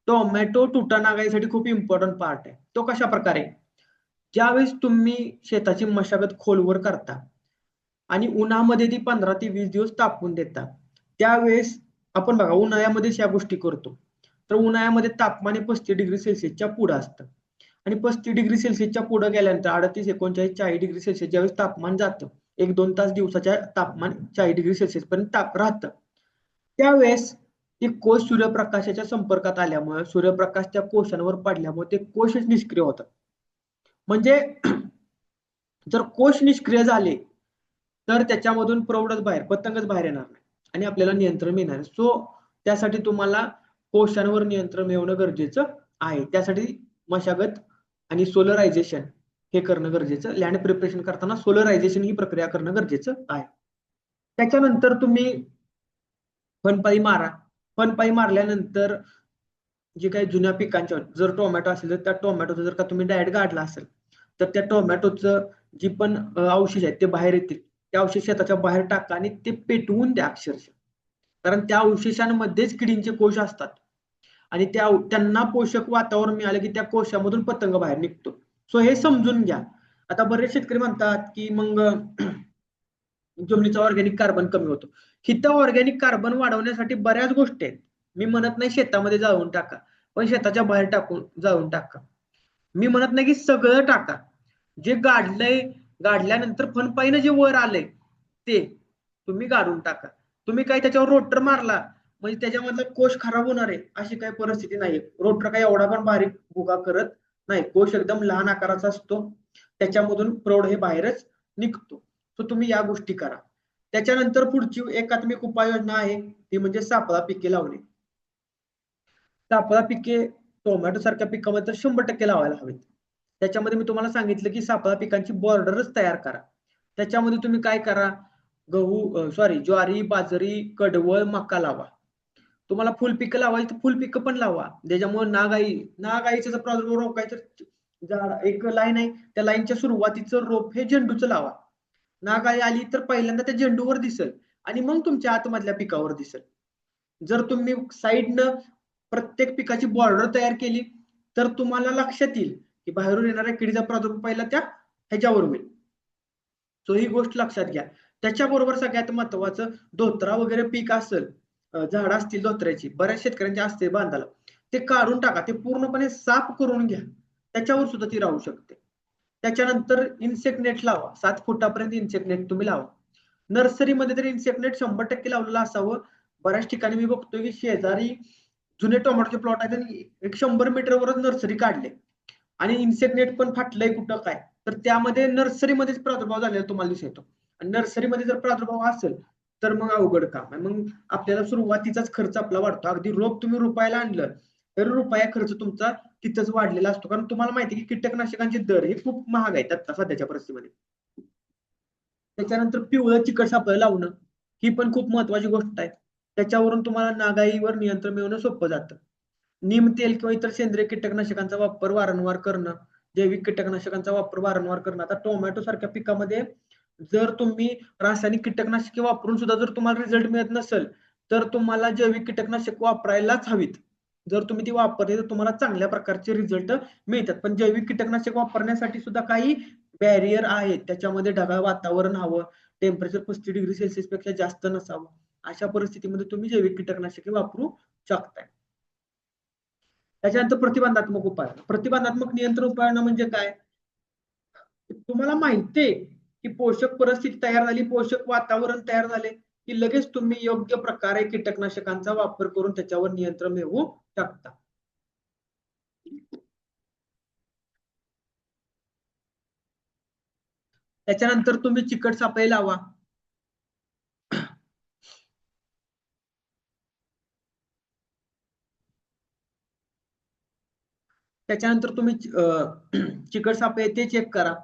टोमॅटो तुटा नागाळीसाठी खूप इम्पॉर्टंट पार्ट आहे. तो कशा प्रकारे, ज्यावेळेस तुम्ही शेताची मशागत खोलवर करता आणि उन्हामध्ये ती 15 ते 20 दिवस तापवून देता, त्यावेळेस आपण बघा उन्हाळ्यामध्येच या गोष्टी करतो. तर उन्हाळ्यामध्ये तापमान 35 डिग्री सेल्सिअसच्या पुढे असतं आणि 35 डिग्री सेल्सिअसच्या पुढे गेल्यानंतर 38, 39, 40 डिग्री सेल्सिअस ज्यावेळेस तापमान जातं, 1-2 तास दिवसाच्या तापमान 40 डिग्री सेल्सिअस पर्यंत ताप राहतं, त्यावेळेस ते कोश सूर्यप्रकाशाच्या संपर्कात आल्यामुळे, सूर्यप्रकाश त्या कोशांवर पडल्यामुळे ते कोशच निष्क्रिय होतात. म्हणजे जर कोश निष्क्रिय झाले तर त्याच्यामधून प्रौढच बाहेर, पतंगच बाहेर येणार नाही आणि आपल्याला नियंत्रण मिळणार. सो त्यासाठी तुम्हाला कोशांवर नियंत्रण मिळवणं गरजेचं आहे. त्यासाठी मशागत आणि सोलरायझेशन हे करणं गरजेचं. लँड प्रिपरेशन करताना सोलरायझेशन ही प्रक्रिया करणं गरजेचं आहे. त्याच्यानंतर तुम्ही फनपाई मारा. फनपाई मारल्यानंतर जे काही जुन्या पिकांच्या, जर टोमॅटो असेल तर त्या टोमॅटोचं जर का तुम्ही डायरेक्ट गाडला असेल तर त्या टोमॅटोचं जी पण अवशेष आहेत ते बाहेर येतील. त्या अवशेष शेताच्या बाहेर टाका आणि ते पेटवून द्या अक्षरशः. कारण त्या अवशेषांमध्येच किडींचे कोश असतात आणि त्यांना पोषक वातावरण मिळालं की त्या कोशामधून पतंग बाहेर निघतो. सो हे समजून घ्या. आता बरेच शेतकरी म्हणतात की मग जमिनीचा ऑर्गॅनिक कार्बन कमी होतो. हिथं ऑर्गॅनिक कार्बन वाढवण्यासाठी बऱ्याच गोष्टी आहेत. मी म्हणत नाही शेतामध्ये जाळून टाका, पण शेताच्या बाहेर टाकून जाळून टाका. मी म्हणत नाही की सगळं टाका. जे गाडलंय, गाडल्यानंतर फनपाईनं जे वर आलंय ते तुम्ही गाडून टाका. तुम्ही काय त्याच्यावर रोटर मारला म्हणजे त्याच्यामधला कोश खराब होणार आहे अशी काही परिस्थिती नाही. रोटर काही एवढा पण बारीक भुगा करत नाही. कोश एकदम लहान आकाराचा असतो, त्याच्यामधून प्रौढ हे बाहेरच निघतो. तर तुम्ही या गोष्टी करा. त्याच्यानंतर पुढची एकात्मिक उपाययोजना आहे ती म्हणजे सापळा पिके लावणे. सापळा पिके टोमॅटो सारख्या पिकामध्ये तर 100% लावायला हवेत. त्याच्यामध्ये मी तुम्हाला सांगितलं की सापळा पिकांची बॉर्डरच तयार करा. त्याच्यामध्ये तुम्ही काय करा, ज्वारी, बाजरी, कडवळ, मका लावा. तुम्हाला फुल पिकं लावायची तर फुल पिकं पण लावा. त्याच्यामुळे नागाईचा जर प्रादुर्भाव रोखायचा एक लाईन आहे, त्या लाईनच्या सुरुवातीचं रोप हे झेंडूचं लावा. नागाई आली तर पहिल्यांदा त्या झेंडूवर दिसेल आणि मग तुमच्या आतमधल्या पिकावर दिसेल. जर तुम्ही साईडनं प्रत्येक पिकाची बॉर्डर तयार केली तर तुम्हाला लक्षात येईल की बाहेरून येणाऱ्या किडीचा प्रादुर्भाव पहिला त्या ह्याच्यावर होईल. सो ही गोष्ट लक्षात घ्या. त्याच्याबरोबर सगळ्यात महत्वाचं, धोत्रा वगैरे पीक असेल, झाडं असतील धोत्र्याची, बऱ्याच शेतकऱ्यांची असते बांधाला, ते काढून टाका. ते पूर्णपणे साफ करून घ्या. त्याच्यावर सुद्धा ती राहू शकते. त्याच्यानंतर इन्सेक्ट नेट लावा. 7 फुटापर्यंत इन्सेक्ट नेट तुम्ही लावा. नर्सरीमध्ये तर इन्सेक्ट नेट 100% लावलेलं असावं. बऱ्याच ठिकाणी मी बघतोय की शेजारी जुने टोमॅटोचे प्लॉट आहेत आणि एक 100 मीटरवरच नर्सरी काढले आणि इन्सेक्ट नेट पण फाटलंय कुठं काय, तर त्यामध्ये नर्सरीमध्येच प्रादुर्भाव झालेला तुम्हाला दिसून येतो. आणि नर्सरीमध्ये जर प्रादुर्भाव असेल तर मग अवघड काम आहे. मग आपल्याला सुरुवातीचाच खर्च आपला वाढतो. अगदी रोप तुम्ही रुपयाला आणलं तर रुपया खर्च तुमचा तिथंच वाढलेला असतो. कारण तुम्हाला माहिती आहे की कीटकनाशकांचे दर हे खूप महाग आहेत आता सध्याच्या परिस्थितीमध्ये. त्याच्यानंतर पिवळं चिकट सापळं लावणं ही पण खूप महत्वाची गोष्ट आहे. त्याच्यावरून तुम्हाला नागाईवर नियंत्रण मिळवणं सोपं जातं. नीम तेल किंवा इतर सेंद्रिय कीटकनाशकांचा वापर वारंवार करणं, जैविक कीटकनाशकांचा वापर वारंवार करणं. आता टोमॅटो सारख्या पिकामध्ये जर तुम्ही रासायनिक कीटकनाशके वापरून सुद्धा जर तुम्हाला रिझल्ट मिळत नसेल तर तुम्हाला जैविक कीटकनाशक वापरायलाच हवीत. जर तुम्ही ती वापरली तर तुम्हाला चांगल्या प्रकारचे रिझल्ट मिळतात. पण जैविक कीटकनाशक वापरण्यासाठी सुद्धा काही बॅरियर आहेत. त्याच्यामध्ये ढगाळ वातावरण हवं, टेम्परेचर 35°C पेक्षा जास्त नसावं. अशा परिस्थितीमध्ये तुम्ही जैविक कीटकनाशके वापरू शकताय. त्याच्यानंतर प्रतिबंधात्मक उपाय. प्रतिबंधात्मक नियंत्रण उपाययोजना म्हणजे काय? तुम्हाला माहितीये की पोषक परिस्थिती तयार झाली, पोषक वातावरण तयार झाले की लगेच तुम्ही योग्य प्रकारे कीटकनाशकांचा वापर करून त्याच्यावर नियंत्रण मिळवू शकता. त्याच्यानंतर तुम्ही चिकट सापळे लावा. त्याच्यानंतर तुम्ही चिकट सापळे ते चेक करा.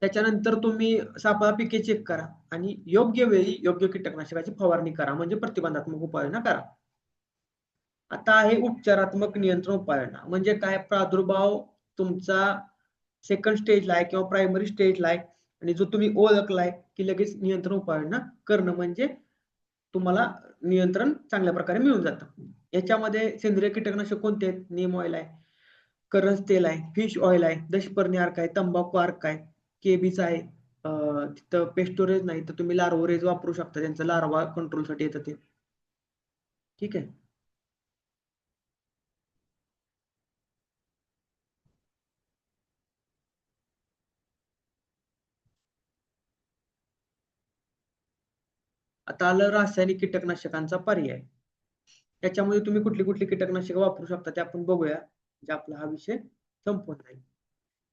त्याच्यानंतर तुम्ही सापळा पिके चेक करा आणि योग्य वेळी योग्य कीटकनाशकाची फवारणी करा, म्हणजे प्रतिबंधात्मक उपाययोजना करा. आता आहे उपचारात्मक नियंत्रण उपाययोजना. म्हणजे काय? प्रादुर्भाव तुमचा सेकंड स्टेजला आहे किंवा प्रायमरी स्टेजला आहे आणि जो तुम्ही ओळखलाय की लगेच नियंत्रण उपाययोजना करणं म्हणजे तुम्हाला नियंत्रण चांगल्या प्रकारे मिळून जातं. याच्यामध्ये सेंद्रिय कीटकनाशक कोणते आहेत? नीम ऑइल आहे, करंज तेल आहे, फिश ऑइल आहे, दशपर्णी अर्क आहे, तंबाखू अर्क आहे, केबीच आहे. तिथं पेस्टोरेज नाही तर तुम्ही लार्वोरेज वापरू शकता, त्यांचं लार्वा कंट्रोलसाठी येतं ते. ठीक आहे. आता आलं रासायनिक कीटकनाशकांचा पर्याय. त्याच्यामध्ये तुम्ही कुठली कुठली कीटकनाशक वापरू शकता ते आपण बघूया, म्हणजे आपला हा विषय संपवत नाही.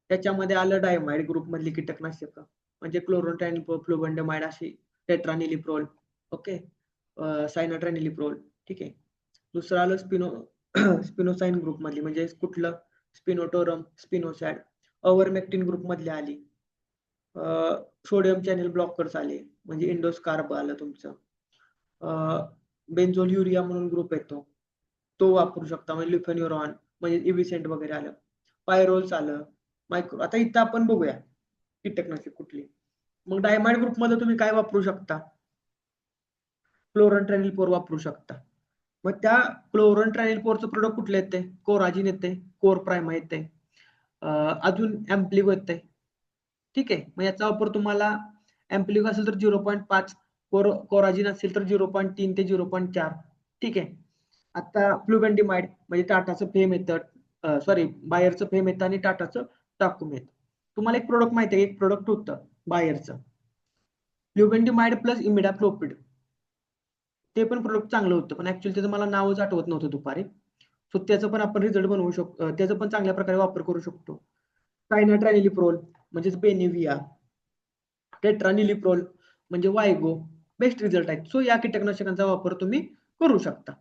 त्याच्यामध्ये आलं डायमाइड ग्रुप मधली कीटकनाशक, म्हणजे क्लोरोट्रॅनिलिप्रोल, फ्लुबेंडामाइड अशी, टेट्रानिलिप्रोल, ओके, सायनाट्रॅनिलिप्रोल. ठीक आहे. दुसरं आलं स्पिनोसाइन ग्रुप मधली, म्हणजे कुठलं? स्पिनोटोरम, स्पिनोसॅड. अवरमेक्टिन ग्रुप मधली आली. सोडियम चॅनेल ब्लॉकर्स आले, म्हणजे इंडोस्कार्ब आलं तुमचं. बेन्झोल युरिया म्हणून ग्रुप येतो, तो वापरू शकता, म्हणजे लिफेन्युरॉन, म्हणजे इव्हिसेंट वगैरे आलं. पायरोल्स आलं, मायक्रो. आता इथं आपण बघूया कीटकनाशक कुठली. मग डायमाइड ग्रुप मध्ये तुम्ही काय वापरू शकता? क्लोरंट्रॅनिलपोर वापरू शकता. मग त्या क्लोरंट्रॅनिलपोरचं प्रोडक्ट कुठले येते? कोराजिन येते, कोर प्रायमा येते, अजून ऍम्प्लिव येते. ठीक आहे. मग याचा वापर तुम्हाला ॲम्प्लिगो असेल तर 0.5, कोराजिन असेल तर 0.3 ते 0.4. ठीक आहे. आता फ्लुबेंडिमाइड म्हणजे टाटाचं फेम येतं, सॉरी बायरचं फेम येतं आणि टाटाचं टाकूम येतं. तुम्हाला एक प्रोडक्ट माहिती आहे, एक प्रोडक्ट होतं बायरचं फ्लुबेंडिमाइड प्लस इमिडाक्लोपिड. ते पण प्रोडक्ट चांगलं होतं, पण ऍक्च्युअली त्याचं मला नावच आठवत नव्हतं दुपारी. सो त्याचं पण आपण रिझल्ट बनवू शकतो, त्याचा पण चांगल्या प्रकारे वापर करू शकतो. सायनाट्रानिलिप्रोल म्हणजेच बेनिव्हिया, टेट्रानिलिप्रोल म्हणजे वायगो, बेस्ट रिझल्ट आहेत. सो या कीटकनाशकांचा वापर तुम्ही करू शकता.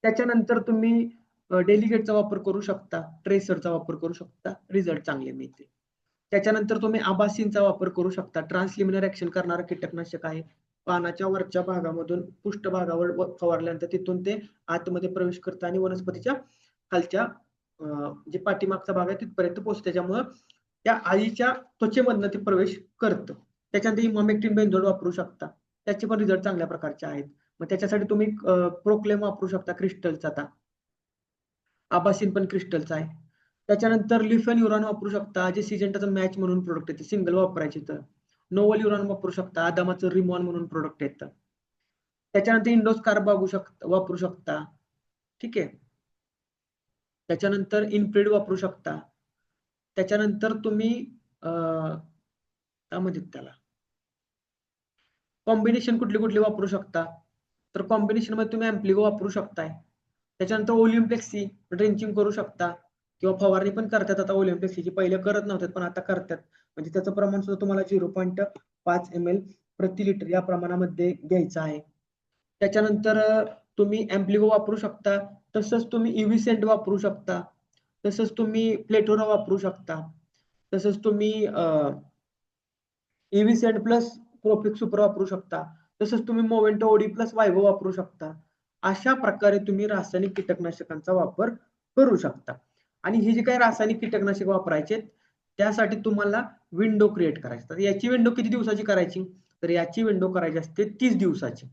त्याच्यानंतर तुम्ही डेलिगेटचा वापर करू शकता, ट्रेसरचा वापर करू शकता, रिझल्ट चांगले मिळतील. त्याच्यानंतर तुम्ही आबासीनचा वापर करू शकता. ट्रान्सलिमिनर ऍक्शन करणारं कीटकनाशक आहे. पानाच्या वरच्या भागामधून पृष्ठभागावर फवारल्यानंतर तिथून ते आतमध्ये प्रवेश करतं आणि वनस्पतीच्या खालच्या जे पाठीमागचा भाग आहे तिथपर्यंत पोहोचतं. त्याच्यामुळं त्या आळीच्या त्वचेमधनं ते प्रवेश करतं. त्याच्यानंतर इमामेक्टिन बेंझोड वापरू शकता. त्याचे पण रिझल्ट चांगल्या प्रकारचे आहेत. मग त्याच्यासाठी तुम्ही प्रोक्लेम वापरू शकता क्रिस्टलचा. आता आबासीन पण क्रिस्टलचा आहे. त्याच्यानंतर लिफेन्युरॉन वापरू शकता, जे सिजेंटाचं मॅच म्हणून प्रोडक्ट येते, सिंगल वापरायचे तर. नोव्हल्युरॉन वापरू शकता, आदामाचं रिमॉन म्हणून प्रोडक्ट येतं. त्याच्यानंतर इंडोस्कार्ब वापरू शकता. ठीक आहे. त्याच्यानंतर इनप्रिड वापरू शकता. त्याच्यानंतर तुम्ही काय म्हणतात त्याला, कॉम्बिनेशन कुठली कुठली वापरू शकता. तर कॉम्बिनेशन मध्ये तुम्ही ॲम्प्लिगो वापरू शकताय. त्याच्यानंतर ओलिम्पेक्सी ड्रेंचिंग करू शकता किंवा फवारणी पण करतात आता ओलिम्पेक्सीची. पहिले करत नव्हते पण आता करतात. म्हणजे त्याचं प्रमाण सुद्धा तुम्हाला 0.5 ml प्रति लिटर या प्रमाणामध्ये घ्यायचं आहे. त्याच्यानंतर तुम्ही ॲम्प्लिगो वापरू शकता. तसंच तुम्ही इव्हिसेंट वापरू शकता. तसंच तुम्ही प्लेटोरा वापरू शकता. तसंच तुम्ही इव्हिसेंट प्लस प्रोफिक सुपर वापरू शकता. तसंच तुम्ही मोवेंटो ओडी प्लस वायगो वापरू शकता. अशा प्रकारे तुम्ही रासायनिक कीटकनाशकांचा वापर करू शकता. आणि ही जी काही रासायनिक कीटकनाशक वापरायचे त्यासाठी तुम्हाला विंडो क्रिएट करायची. तर याची विंडो किती दिवसाची करायची, तर याची विंडो करायची असते 30 दिवसाची.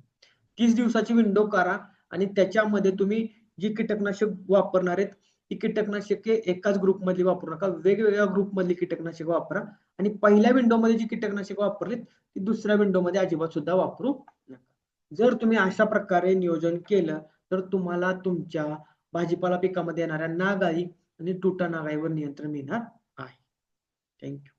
30 दिवसाची विंडो करा आणि त्याच्यामध्ये तुम्ही जी कीटकनाशक वापरणार आहेत ती कीटकनाशके एकाच ग्रुपमधली वापरू नका, वेगवेगळ्या ग्रुपमधली कीटकनाशक वापरा. आणि पहिल्या विंडोमध्ये जी कीटकनाशक वापरलीत ती दुसऱ्या विंडोमध्ये अजिबात सुद्धा वापरू नका. जर तुम्ही अशा प्रकारे नियोजन केलं तर तुम्हाला तुमच्या भाजीपाला पिकामध्ये येणाऱ्या नाग अळी आणि तुटा नाग अळीवर नियंत्रण मिळणार आहे. थँक्यू.